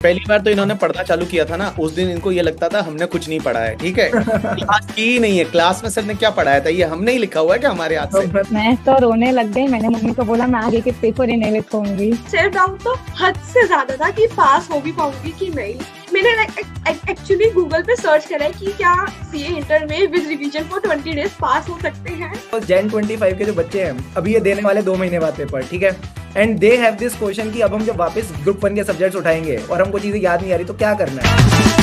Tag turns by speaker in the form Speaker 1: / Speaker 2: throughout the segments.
Speaker 1: पहली बार तो इन्होंने पढ़ना चालू किया था ना, उस दिन इनको ये लगता था हमने कुछ नहीं पढ़ा है, ठीक है। क्लास की ही नहीं है, क्लास में सर ने क्या पढ़ाया था ये हमने ही लिखा हुआ है क्या हमारे हाथ
Speaker 2: तो
Speaker 1: से।
Speaker 2: मैं तो रोने लग गई। मैंने मम्मी को बोला मैं आगे के पेपर ही नहीं लिखूंगी।
Speaker 3: सेल्फ डाउट तो हद से ज्यादा था कि पास हो भी पाऊंगी कि नहीं। मैंने एक्चुअली गूगल पे सर्च करा है कि क्या सीए इंटर में with revision for 20 days pass हो सकते हैं।
Speaker 4: तो Jan 25 के जो बच्चे हैं अभी ये देने वाले 2 महीने बाद पेपर, ठीक है। And they have this question कि अब हम जब वापस ग्रुप 1 के सब्जेक्ट्स उठाएंगे और हमको चीजें याद नहीं आ रही तो क्या करना है।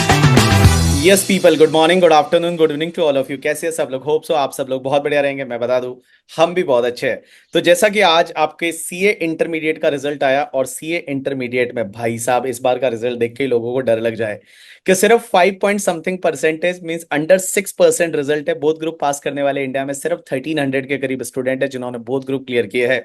Speaker 1: Yes people, good morning, good afternoon, good evening to all of you. कैसे हैं सब लोग? होप सो आप सब लोग बहुत बढ़िया रहेंगे। मैं बता दूं हम भी बहुत अच्छे हैं। तो जैसा कि आज आपके सीए इंटरमीडिएट का रिजल्ट आया, और सीए इंटरमीडिएट में भाई साहब इस बार का रिजल्ट देख के ही लोगों को डर लग जाए कि सिर्फ 5 point something percentage means under 6% result है। बोथ ग्रुप पास करने वाले इंडिया में सिर्फ 1300 के करीब स्टूडेंट है जिन्होंने बोथ ग्रुप क्लियर किए हैं।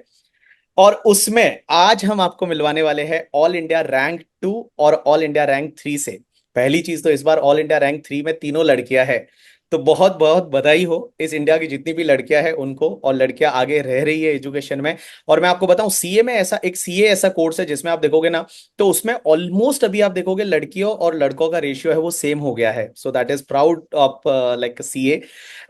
Speaker 1: और उसमें आज हम आपको मिलवाने वाले हैं ऑल इंडिया रैंक 2 और ऑल इंडिया रैंक 3 से। पहली चीज तो इस बार ऑल इंडिया रैंक 3 में तीनों लड़कियां हैं। तो बहुत बहुत बधाई हो इस इंडिया की जितनी भी लड़कियां हैं उनको, और लड़कियां आगे रह रही है एजुकेशन में। और मैं आपको बताऊं सीए में ऐसा एक सीए ऐसा कोर्स है जिसमें आप देखोगे ना, तो उसमें ऑलमोस्ट अभी आप देखोगे लड़कियों और लड़कों का रेशियो है वो सेम हो गया है। So that is proud of like CA.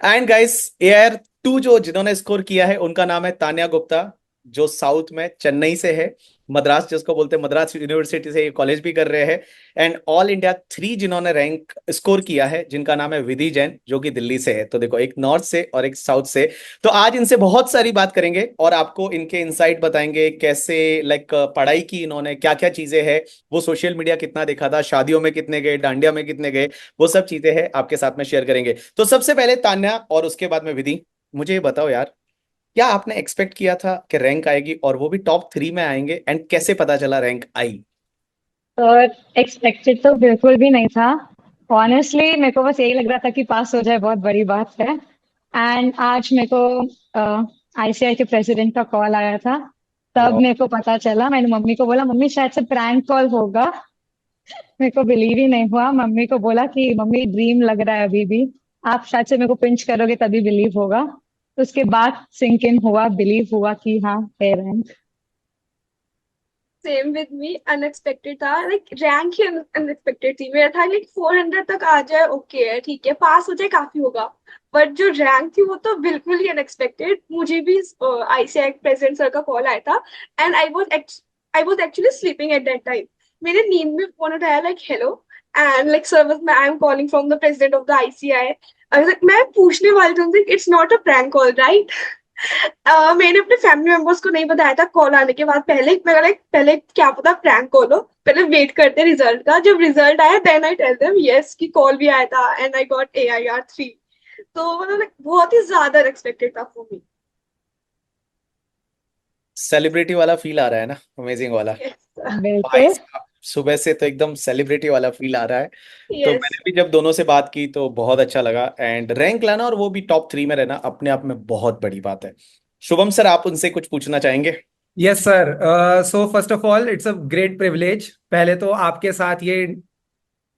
Speaker 1: And guys air 2 जो जिन्होंने स्कोर किया है उनका नाम है तान्या गुप्ता, जो साउथ में चेन्नई से है, मद्रास जिसको बोलते हैं, मद्रास यूनिवर्सिटी से ये कॉलेज भी कर रहे हैं। एंड ऑल इंडिया 3 जिन्होंने रैंक स्कोर किया है जिनका नाम है विधि जैन, जो कि दिल्ली से है। तो देखो एक नॉर्थ से और एक साउथ से। तो आज इनसे बहुत सारी बात करेंगे और आपको इनके इनसाइट बताएंगे कैसे लाइक पढ़ाई की इन्होंने, क्या क्या चीजें हैं, वो सोशल मीडिया कितना देखा था, शादियों में कितने गए, डांडिया में कितने गए, वो सब चीजें हैं आपके साथ में शेयर करेंगे। तो सबसे पहले तान्या और उसके बाद में विधि, मुझे ये बताओ यार, क्या आपने एक्सपेक्ट किया था कि रैंक आएगी और वो भी टॉप 3 में आएंगे? एंड कैसे पता चला रैंक आई?
Speaker 2: और एक्सपेक्टेड तो बिल्कुल भी नहीं था। ऑनेस्टली मेरे को बस यही लग रहा था कि पास हो जाए बहुत बड़ी बात है। एंड आज मेरे को आईसीआई के प्रेसिडेंट का कॉल आया था। तब
Speaker 1: वाह।
Speaker 2: मेरे को पता चला। मैंने मम्मी को बोला मम्मी शायद से प्रैंक कॉल होगा। मेरे को बिलीव ही नहीं हुआ। मम्मी को बोला कि मम्मी ड्रीम लग रहा है अभी भी। आप शायद से मेरे को पिंच करोगे तभी बिलीव होगा। उसके बाद सिंक इन हुआ, बिलीव हुआ कि हाँ है rank.
Speaker 3: Same with me, unexpected था। लाइक रैंक ही अनएक्सपेक्टेड थी। मेरा था लाइक 400 तक आ जाए ओके है, ठीक है, पास हो जाए काफी होगा। बट जो रैंक थी वो तो बिल्कुल ही अनएक्सपेक्टेड। मुझे भी आईसीआई प्रेसिडेंट सर का कॉल आया था। And I was actually sleeping at that time. मैंने नींद में फोन उठाया, like hello, and like sir I am calling from the president of the ICI. मैं पूछने वाली थी it's not a prank call right. मैंने अपने फैमिली मेंबर्स को नहीं बताया था कॉल आने के बाद। पहले मैं लाइक पहले क्या पता प्रैंक कॉल हो, पहले वेट करते रिजल्ट का। जब रिजल्ट आया then I tell them yes कि कॉल भी आया था एंड आई गॉट AIR 3। तो मतलब like, बहुत ही ज्यादा अनएक्सपेक्टेड था फॉर मी।
Speaker 1: सेलिब्रिटी वाला फील आ रहा है ना, अमेजिंग वाला।
Speaker 3: यस।
Speaker 1: भाई
Speaker 2: बिल्कुल।
Speaker 1: साहब सुबह से तो एकदम सेलिब्रिटी वाला फील आ रहा है। तो
Speaker 3: यस।
Speaker 1: मैंने भी जब दोनों से बात की तो बहुत अच्छा लगा। एंड रैंक लाना और वो भी टॉप 3 में रहना अपने आप में बहुत बड़ी बात है। शुभम सर, आप उनसे कुछ पूछना चाहेंगे?
Speaker 4: Yes sir. So first of all it's a great privilege पहले तो आपके साथ ये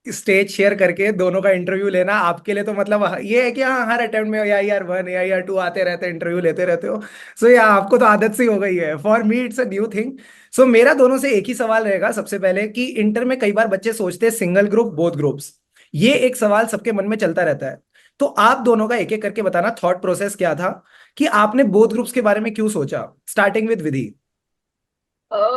Speaker 4: स्टेज शेयर करके दोनों का इंटरव्यू लेना आपके लिए तो मतलब ये है कि हाँ हर अटेम्प्ट में AIR 1 AIR 2 आते रहते हैं, इंटरव्यू लेते रहते हो। सो या आपको तो आदत सी हो गई है। For me it's a new thing. So मेरा दोनों से एक ही सवाल रहेगा सबसे पहले कि इंटर में कई बार बच्चे सोचते हैं सिंगल ग्रुप बोथ ग्रुप्स। ये एक सवाल सबके मन में चलता रहता है। तो आप दोनों का एक एक करके बताना थॉट प्रोसेस क्या था कि आपने बोथ ग्रुप्स के बारे में क्यों सोचा, स्टार्टिंग विद विधि।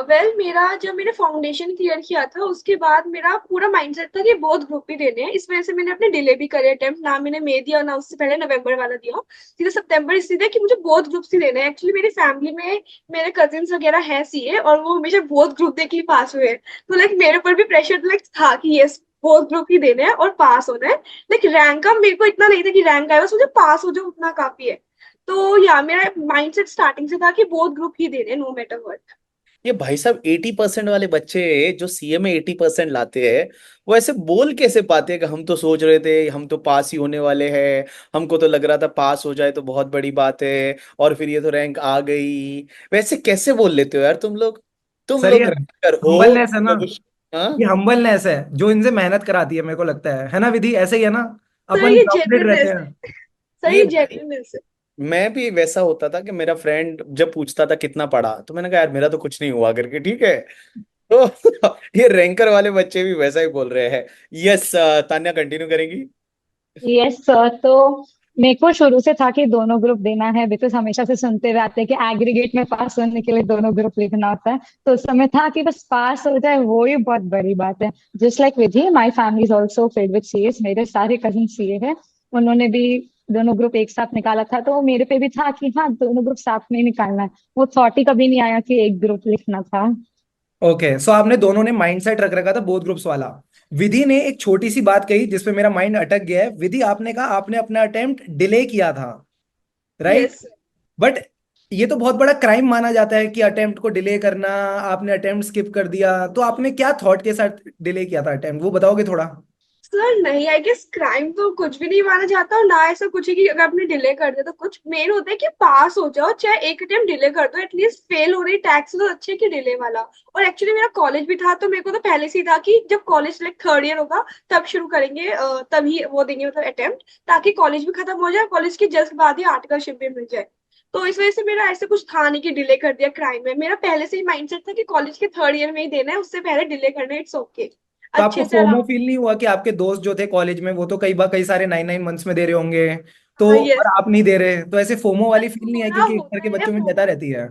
Speaker 3: वेल मेरा जब मैंने फाउंडेशन क्लियर किया था उसके बाद मेरा पूरा माइंडसेट था कि बहुत ग्रुप ही देने हैं। इस वजह से मैंने अपने डिले भी करे अटेम्प्ट। ना मैंने मई दिया ना उससे पहले नवंबर वाला दिया, सीधे सितंबर, इसलिए कि मुझे बहुत ग्रुप ही देने हैं। एक्चुअली मेरी फैमिली में मेरे कजिन्स वगैरह हैं सीए और वो हमेशा बहुत ग्रुप दे के ही पास हुए हैं। तो लाइक मेरे ऊपर भी प्रेशर लाइक था कि यस बहुत ग्रुप ही देने हैं और पास होना है। लाइक रैंक का मेरे को इतना नहीं था कि रैंक आए, बस मुझे पास हो जाए उतना काफी है। तो या मेरा माइंडसेट स्टार्टिंग से था कि बहुत ग्रुप ही देने नो मैटर व्हाट।
Speaker 1: ये भाई साहब 80% वाले बच्चे जो सीए में 80% लाते हैं, वो ऐसे बोल कैसे पाते हैं कि हम तो सोच रहे थे हम तो पास ही होने वाले हैं, हमको तो लग रहा था पास हो जाए तो बहुत बड़ी बात है, और फिर ये तो रैंक आ गई। वैसे कैसे बोल लेते हो यार तुम लोग? तुम
Speaker 4: सर ये
Speaker 1: लोग रैंकर हो।
Speaker 4: हम्बलनेस है ना।
Speaker 1: हाँ।
Speaker 4: ये हम्बलनेस है जो इनसे मेहनत कराती है, मेरे को लगता है ना विधि? ऐसे ही है ना।
Speaker 3: सर
Speaker 4: अपन
Speaker 3: ये
Speaker 4: ग्राउंडेड रहते
Speaker 3: जेन्युइननेस है।
Speaker 4: हैं।
Speaker 3: सर
Speaker 1: ये
Speaker 3: ये
Speaker 1: भाई
Speaker 3: जेन्युइननेस है।
Speaker 1: मैं भी वैसा होता था कि मेरा फ्रेंड जब पूछता था कितना पढ़ा तो मैंने कहा यार मेरा तो कुछ नहीं हुआ करके, ठीक है। तो ये रैंकर वाले बच्चे भी वैसा ही बोल रहे हैं। यस, तान्या कंटिन्यू करेंगी।
Speaker 2: Yes sir. तो मेरे को शुरू से था कि दोनों ग्रुप देना है, बिकॉज हमेशा से सुनते हुए आते हैं कि एग्रीगेट में पास होने के लिए दोनों ग्रुप लिखना होता है। तो उस समय था कि बस पास हो जाए, वो ही बहुत बड़ी बात है। Just like Vidhi, my family is also filled with CS. मेरे सारे कजिन सीए है, उन्होंने भी दोनों ग्रुप एक साथ निकाला था। तो मेरे पे भी था कि हाँ, दोनों ग्रुप साथ में ही निकालना है। वो थॉट ही कभी नहीं आया कि एक ग्रुप लिखना था।
Speaker 4: ओके, सो आपने दोनों ने माइंडसेट रख रखा था बोथ ग्रुप्स वाला। विधि ने एक छोटी सी बात कही जिसपे मेरा माइंड अटक गया है। विधि, आपने कहा आपने अपना अटेम्प्ट डिले किया था, राइट?
Speaker 3: यस।
Speaker 4: बट ये तो बहुत बड़ा क्राइम माना जाता है कि अटेम्प्ट को डिले करना। आपने अटेम्प्ट स्किप कर दिया, तो आपने क्या थॉट के साथ डिले किया था अटेम्प्ट, वो बताओगे थोड़ा?
Speaker 3: सर नहीं, आई गेस क्राइम तो कुछ भी नहीं माना जाता, और ना ऐसा कुछ है कि अगर आपने डिले कर दिया तो कुछ। मेन होता है कि पास हो जाओ, चाहे एक अटेम्प्ट डिले कर दो, एटलीस्ट फेल हो रही टैक्स तो अच्छे कि डिले वाला। और एक्चुअली मेरा कॉलेज भी था, तो मेरे को तो पहले से ही था कि जब कॉलेज लाइक थर्ड ईयर होगा तब शुरू करेंगे, तभी वो देंगे मतलब अटेम्प्ट, ताकि कॉलेज भी खत्म हो जाए, कॉलेज के जस्ट बाद ही आर्टिकलशिप भी मिल जाए। तो इस वजह से मेरा ऐसे कुछ था नहीं कि डिले कर दिया क्राइम में। मेरा पहले से ही माइंडसेट था कि कॉलेज के थर्ड ईयर में ही देना है, उससे पहले डिले करना इट्स ओके,
Speaker 4: तो आपको
Speaker 3: अच्छे से
Speaker 4: फोमो
Speaker 3: आराम।
Speaker 4: फील नहीं हुआ कि आपके दोस्त जो थे कॉलेज में वो तो कई सारे 9 9 मंथ्स में दे रहे होंगे, तो
Speaker 3: हाँ
Speaker 4: और
Speaker 3: यस।
Speaker 4: आप नहीं दे रहे, तो ऐसे फोमो
Speaker 3: सर
Speaker 4: वाली फील नहीं है?
Speaker 3: थोड़ा
Speaker 4: क्योंकि घर
Speaker 3: होता
Speaker 4: के
Speaker 3: है
Speaker 4: बच्चों में जता
Speaker 3: फोमो।
Speaker 4: रहती है।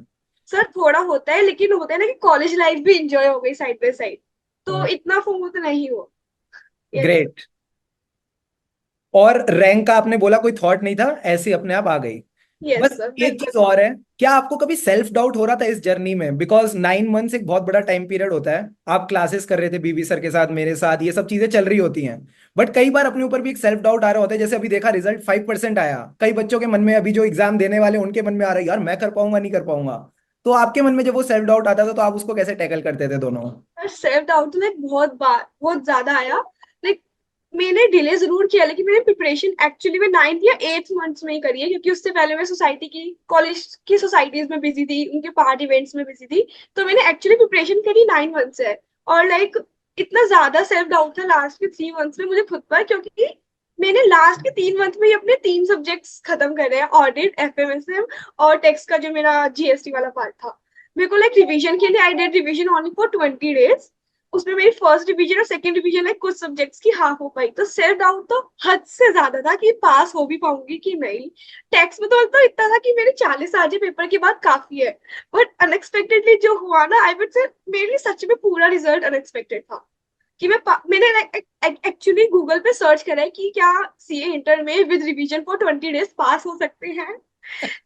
Speaker 3: सर थोड़ा होता है, लेकिन होता है ना कि कॉलेज लाइफ भी इंजॉय हो गई साइड बाय साइड, तो इतना फोमो तो नहीं हो। यस।
Speaker 4: ग्रेट। और रैंक का आपने बोला कोई थॉट नहीं था, ऐसे ही अपने आप आ गई।
Speaker 3: यस
Speaker 4: बस
Speaker 3: सर
Speaker 4: एक
Speaker 3: बिल्कुल।
Speaker 4: चीज और है, क्या आपको कभी सेल्फ डाउट हो रहा था इस जर्नी में? बिकॉज 9 मंथ्स एक बहुत बड़ा टाइम पीरियड होता है। आप क्लासेस कर रहे थे बीबी सर के साथ, मेरे साथ, ये सब चीजें चल रही होती हैं। बट कई बार अपने ऊपर भी एक सेल्फ डाउट आ रहा होता है। जैसे अभी देखा, रिजल्ट 5% आया, कई बच्चों के मन में, अभी जो एग्जाम देने वाले उनके मन में आ रहा है, यार मैं कर पाऊंगा नहीं कर पाऊंगा। तो आपके मन में जब वो सेल्फ डाउट आता था, तो आप उसको कैसे टैकल करते थे दोनों?
Speaker 3: सर सेल्फ डाउट तो लाइक बहुत बार, बहुत ज्यादा आया। लाइक मैंने डिले जरूर किया, लेकिन मैंने प्रिपरेशन एक्चुअली में 9th या 8th मंथ्स में ही करी है, क्योंकि उससे पहले मैं सोसाइटी की, कॉलेज की सोसाइटीज में बिजी थी, उनके पार्ट इवेंट्स में बिजी थी। तो मैंने एक्चुअली प्रिपरेशन करी 9 मंथ से। और लाइक इतना ज्यादा सेल्फ डाउट था लास्ट के 3 मंथ्स में मुझे खुद पर, क्योंकि मैंने लास्ट के 3 मंथ में ही अपने 3 सब्जेक्ट्स खत्म करे हैं, ऑडिट, एफएमएसएम और टेक्स्ट का जो मेरा जीएसटी वाला पार्ट था। मेरे को लाइक रिवीजन के लिए I did revision only for 20 days. उसमें मेरी फर्स्ट डिवीजन और सेकंड डिवीजन है कुछ सब्जेक्ट्स की हाफ हो पाई। तो सेल्फ डाउट तो हद से ज्यादा था कि पास हो भी पाऊंगी कि नहीं। टेक्स्ट में तो मतलब इतना था कि मेरे 40 आ जाए पेपर के बाद काफी है। बट अनएक्सपेक्टेडली जो हुआ ना, आई वुड से मेरे लिए सच में पूरा रिजल्ट अनएक्सपेक्टेड था। कि मैंने एक्चुअली गूगल पे सर्च करा है कि क्या सीए इंटर में with revision for 20 days pass हो सकते हैं,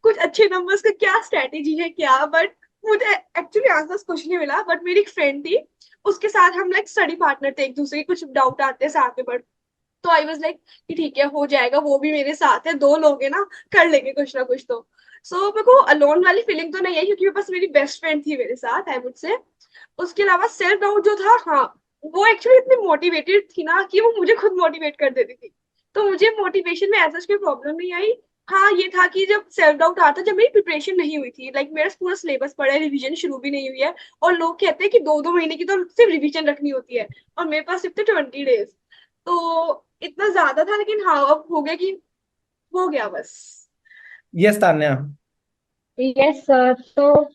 Speaker 3: कुछ अच्छे नंबर्स का क्या स्ट्रेटेजी है क्या। बट मुझे एक्चुअली आंसर्स कुछ नहीं मिला। बट मेरी एक फ्रेंड थी, उसके साथ हम लाइक स्टडी पार्टनर थे एक दूसरे के, कुछ डाउट आते हैं साथ में। बट तो आई वाज लाइक कि ठीक है हो जाएगा, वो भी मेरे साथ है, दो लोग हैं ना, कर लेंगे कुछ ना कुछ तो। सो मेरे को अलोन वाली फीलिंग तो नहीं है, क्योंकि मेरे पास मेरी बेस्ट फ्रेंड थी मेरे साथ, आई वुड से। उसके अलावा सेल्फ डाउट जो था, हाँ, वो एक्चुअली इतनी मोटिवेटेड थी ना कि वो मुझे खुद मोटिवेट कर देती थी। तो मुझे मोटिवेशन में ऐसा कोई प्रॉब्लम नहीं आई। हाँ ये था कि जब सेल्फ डाउट आता, जब मेरी प्रिपरेशन नहीं हुई थी, लाइक मेरा पूरा सिलेबस पड़ा है, रिवीजन शुरू भी नहीं हुई है, और लोग कहते हैं कि 2 2 महीने की तो सिर्फ रिवीजन रखनी होती है, और मेरे पास सिर्फ थे 20 डेज। तो इतना ज्यादा था, लेकिन हाँ अब हो गया कि हो गया बस।
Speaker 4: यस तान्या।
Speaker 2: Yes sir. तो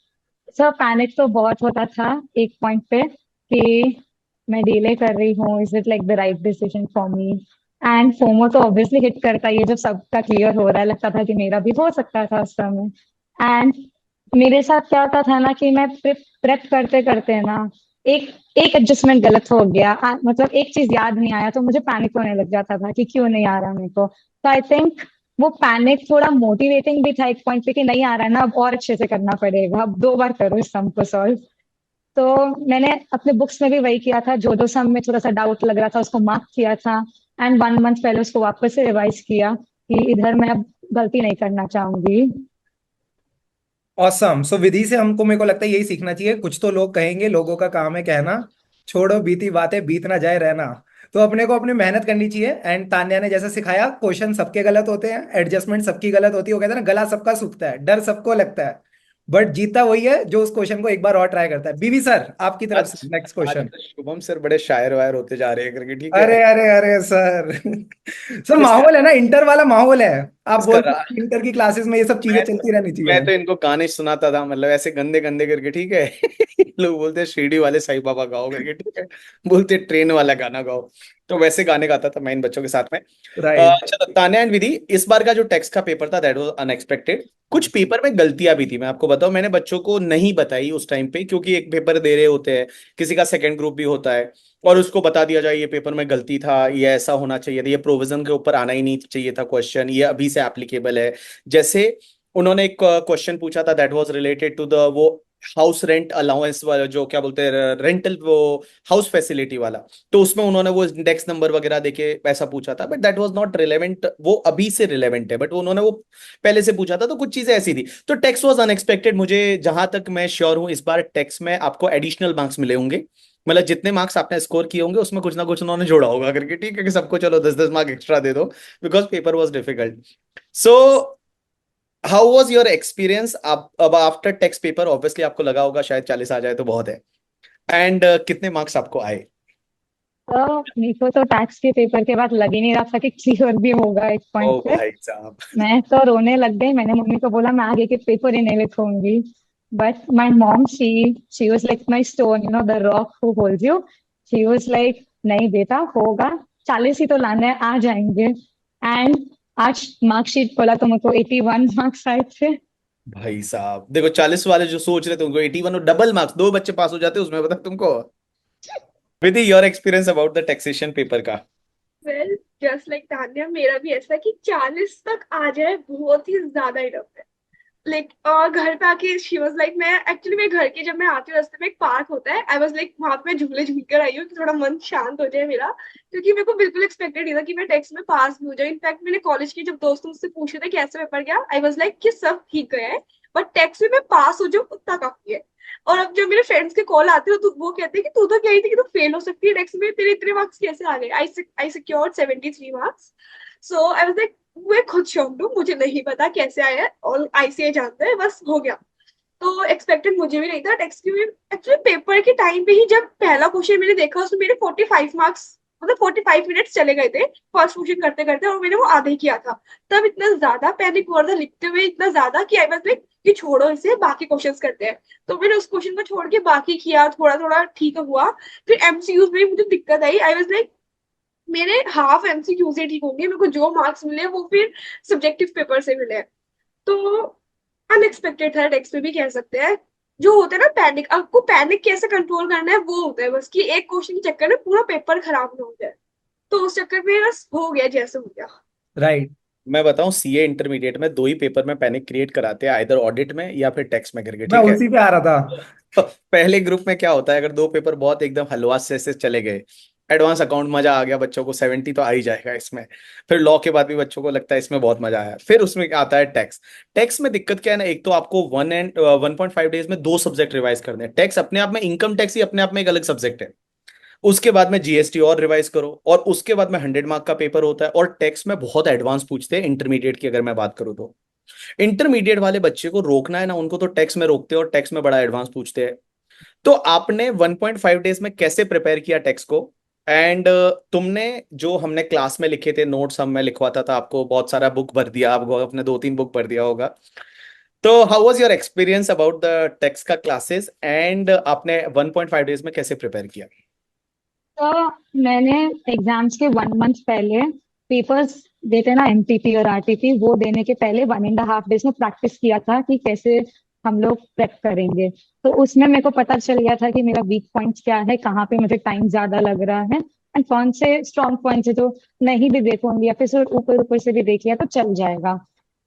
Speaker 2: सर पैनिक तो बहुत होता था एक पॉइंट पे कि मैं डिले कर रही हूँ, is it like the right decision for me. And FOMO तो ऑब्वियसली हिट करता ही है जब सबका क्लियर हो रहा है, लगता था कि मेरा भी हो सकता था उस समय। एंड मेरे साथ क्या होता था ना कि मैं प्रेप करते करते ना, एक एक एडजस्टमेंट गलत हो गया, मतलब एक चीज याद नहीं आया, तो मुझे पैनिक होने लग जाता था कि क्यों नहीं आ रहा मेरे को। तो आई थिंक वो पैनिक थोड़ा मोटिवेटिंग भी था एक पॉइंट पे कि नहीं आ रहा है ना, अब और अच्छे से करना पड़ेगा, अब 2 बार करो इस सम को सॉल्व। तो मैंने अपने बुक्स में भी वही किया था, जो जो सम में थोड़ा सा डाउट लग रहा था उसको मार्क किया था, एंड 1 मंथ पहले उसको वापस से रिवाइज किया कि इधर मैं अब गलती नहीं करना चाहूंगी।
Speaker 4: ऑसम। सो विधि से हमको, मेरे को लगता है यही सीखना चाहिए। कुछ तो लोग कहेंगे, लोगों का काम है कहना, छोड़ो बीती बातें, बीत ना जाए रहना। तो अपने को अपनी मेहनत करनी चाहिए। एंड तान्या ने जैसे सिखाया, क्वेश्चन सबके गलत होते हैं, एडजस्टमेंट सबकी गलत होती है। वो कहते हैं ना, गला सबका सूखता है, डर सबको लगता है, बट जीतता वही है जो उस क्वेश्चन को एक बार और ट्राई करता है। बीवी सर, आपकी तरफ से
Speaker 1: आज
Speaker 4: नेक्स्ट
Speaker 1: आज
Speaker 4: क्वेश्चन।
Speaker 1: तो शुभम सर बड़े शायर वायर होते जा रहे हैं करके, ठीक है।
Speaker 4: अरे अरे अरे सर सर
Speaker 1: किसका
Speaker 4: माहौल है ना, इंटर वाला माहौल है। आप
Speaker 1: किसका
Speaker 4: बोलते
Speaker 1: रहा?
Speaker 4: हो इंटर की क्लासेस में ये सब चीजें
Speaker 1: मैं तो
Speaker 4: चलती रहनी
Speaker 1: मैं
Speaker 4: चाहिए।
Speaker 1: तो इनको गाने सुनाता था, मतलब ऐसे गंदे गंदे करके, ठीक है। लोग बोलते हैं शिरडी वाले साईं बाबा गाओ करके, ठीक है। बोलते ट्रेन वाला गाना गाओ। तो वैसे गाने गाता था मैं इन बच्चों के साथ में।
Speaker 4: राइट।
Speaker 1: चलो तान्या एंड विधि, इस बार का जो टेक्स्ट का पेपर था दैट वाज अनएक्सपेक्टेड। कुछ पेपर में गलतियां भी थी, मैं आपको बताऊं, मैंने बच्चों को नहीं बताई उस टाइम पे, क्योंकि एक पेपर दे रहे होते हैं, किसी का सेकंड ग्रुप भी होता है, और उसको बता दिया जाए ये पेपर में गलती था, ये ऐसा होना चाहिए था, ये प्रोविजन के ऊपर आना ही नहीं चाहिए था क्वेश्चन, ये अभी से एप्लीकेबल है। जैसे उन्होंने एक क्वेश्चन पूछा था that was related to the वो हाउस रेंट अलाउंस वाला, जो क्या बोलते हैं, रेंटल वो हाउस फैसिलिटी वाला। तो उसमें उन्होंने वो इंडेक्स नंबर वगैरह देके पैसा पूछा था, but that was not relevant, वो अभी से रिलेवेंट है, बट उन्होंने वो पहले से पूछा था, तो कुछ चीजें ऐसी थी। तो टेक्स्ट वाज अनएक्सपेक्टेड। मुझे जहां तक मैं श्योर हूं, इस बार टेक्स्ट में आपको एडिशनल मार्क्स मिले होंगे, मतलब जितने मार्क्स आपने स्कोर किए होंगे उसमें कुछ ना कुछ उन्होंने जोड़ा होगा करके, ठीक है, कि सबको चलो 10-10 मार्क एक्स्ट्रा दे दो, because paper was difficult. So how was your experience? आप अब आफ्टर टेक्स्ट पेपर ऑब्वियसली आपको लगा होगा शायद 40 आ जाए तो बहुत है, एंड कितने मार्क्स आपको आए?
Speaker 2: तो मेरे को तो टैक्स के पेपर के बाद लग ही नहीं रहा था कि क्लियर भी होगा एक
Speaker 1: ओ
Speaker 2: पॉइंट पे।
Speaker 1: भाई साहब।
Speaker 2: मैं तो रोने लग गई, मैंने मम्मी को बोला मैं आगे के पेपर ही नहीं लिखूंगी। But my mom she was like my stone, the rock who holds you. She was like नहीं बेटा होगा, 40 ही तो लाने हैं, आ जाएंगे। एंड आज मार्कशीट खोला तो मेरे को 81 मार्क्स आए थे।
Speaker 1: भाई साहब देखो, 40 वाले जो सोच रहे थे उनको 81 और डबल मार्क्स, दो बच्चे पास हो जाते उसमें, बता तुमको। With your experience about the taxation paper का।
Speaker 3: वेल, जस्ट लाइक तान्या, मेरा भी ऐसा है कि 40 तक आ जाए बहुत ही ज्यादा इनफ है। लाइक घर पे आके शी वाज लाइक, मैं एक्चुअली मेरे घर के जब मैं आती हूँ रास्ते में एक पार्क होता है, आई वाज लाइक वहां पे मैं झूले झूल कर आई हूँ कि थोड़ा मन शांत हो जाए मेरा, क्योंकि मेरे को बिल्कुल एक्सपेक्टेड नहीं था कि मैं टेक्स्ट में पास भी हो जाऊँ। इनफैक्ट मैंने कॉलेज के जब दोस्त मुझसे पूछे थे कैसे पेपर गया, आई वाज लाइक कि सब ठीक गया है, बट टेक्स्ट में मैं पास हो जाऊँ उतना काफी है। और अब जब मेरे फ्रेंड्स के कॉल आते हो तो वो कहते हैं कि तू तो कह रही थी कि तू फेल हो सकती है टेक्स्ट में, तेरे इतने मार्क्स कैसे आ गए? I secured 73 marks. So I was like, मैं खुद शॉक्ड हूँ, मुझे नहीं पता कैसे आया है, और आईसीआई जानता है, बस हो गया। तो एक्सपेक्टेड मुझे भी नहीं था टेक्स्ट की। एक्चुअली पेपर के टाइम पे ही जब पहला क्वेश्चन मैंने देखा उसमें मेरे 45 मार्क्स, मतलब 45 मिनट्स चले गए थे फर्स्ट क्वेश्चन करते करते, और मैंने वो आधे ही किया था। तब इतना ज्यादा पैनिक हुआ था लिखते हुए, इतना ज्यादा कि आई वाज लाइक कि छोड़ो इसे, बाकी क्वेश्चंस करते हैं। तो मैंने उस क्वेश्चन को छोड़ के बाकी किया, थोड़ा थोड़ा ठीक हुआ। फिर एमसीक्यूज में मुझे दिक्कत आई, आई वाज लाइक मेरे हाफ एमसीक्यू से ठीक होंगे, मेरे को जो मार्क्स मिले वो फिर सब्जेक्टिव पेपर से मिले। तो अनएक्सपेक्टेड था टेक्स्ट में भी कह सकते हैं। जो होता है ना पैनिक, आपको पैनिक कैसे कंट्रोल करना है वो होता है, बस कि एक क्वेश्चन के चक्कर में पूरा पेपर खराब ना हो जाए। तो उस चक्कर में बस हो गया जैसे हो गया।
Speaker 4: राइट।
Speaker 1: मैं बताऊं, सीए इंटरमीडिएट में दो ही पेपर में पैनिक क्रिएट कराते हैं, आइदर ऑडिट में या फिर टैक्स में करके,
Speaker 4: मैं
Speaker 1: ठीक है।
Speaker 4: उसी पे आ रहा था।
Speaker 1: तो पहले ग्रुप में क्या होता है, अगर दो पेपर बहुत एकदम हलवास से चले गए, एडवांस अकाउंट मजा आ गया बच्चों को, 70 तो आ ही जाएगा इसमें। फिर लॉ के बाद भी बच्चों को लगता है इसमें बहुत मजा आया, फिर उसमें आता है टैक्स। टैक्स में दिक्कत क्या है ना, एक तो आपको 1.5 डेज में दो सब्जेक्ट रिवाइज करने हैं। टैक्स अपने आप में, इनकम टैक्स ही अपने आप में एक अलग सब्जेक्ट है, उसके बाद में जीएसटी और रिवाइज करो, और उसके बाद में 100 मार्क का पेपर होता है। और टैक्स में बहुत एडवांस पूछते हैं इंटरमीडिएट की, अगर मैं बात करूं तो इंटरमीडिएट वाले बच्चे को रोकना है ना, उनको तो टैक्स में रोकते हैं और टैक्स में बड़ा एडवांस पूछते हैं। तो आपने 1.5 डेज में कैसे प्रिपेयर किया टैक्स को? एंड तुमने जो हमने क्लास में लिखे थे नोट्स, हम मैं लिखवाता था आपको, बहुत सारा बुक भर दिया, आपको अपने 2-3 बुक भर दिया होगा। तो how was your experience about the tax का क्लासेस, एंड आपने 1.5 डेज में कैसे प्रिपेयर किया?
Speaker 2: तो मैंने एग्जाम्स के 1 मंथ पहले पेपर्स देते ना एमटीपी और आरटीपी, वो देने के पहले 1.5 डेज में प्रैक्टिस किया था कि कैसे हम लोग प्रेप करेंगे। तो उसमें मेरे को पता चल गया था कि मेरा वीक पॉइंट्स क्या है, कहाँ पे मुझे टाइम ज्यादा लग रहा है, एंड कौन से स्ट्रॉन्ग पॉइंट्स है जो नहीं भी देखूंगी या फिर सिर्फ ऊपर ऊपर से भी देख लिया तो चल जाएगा।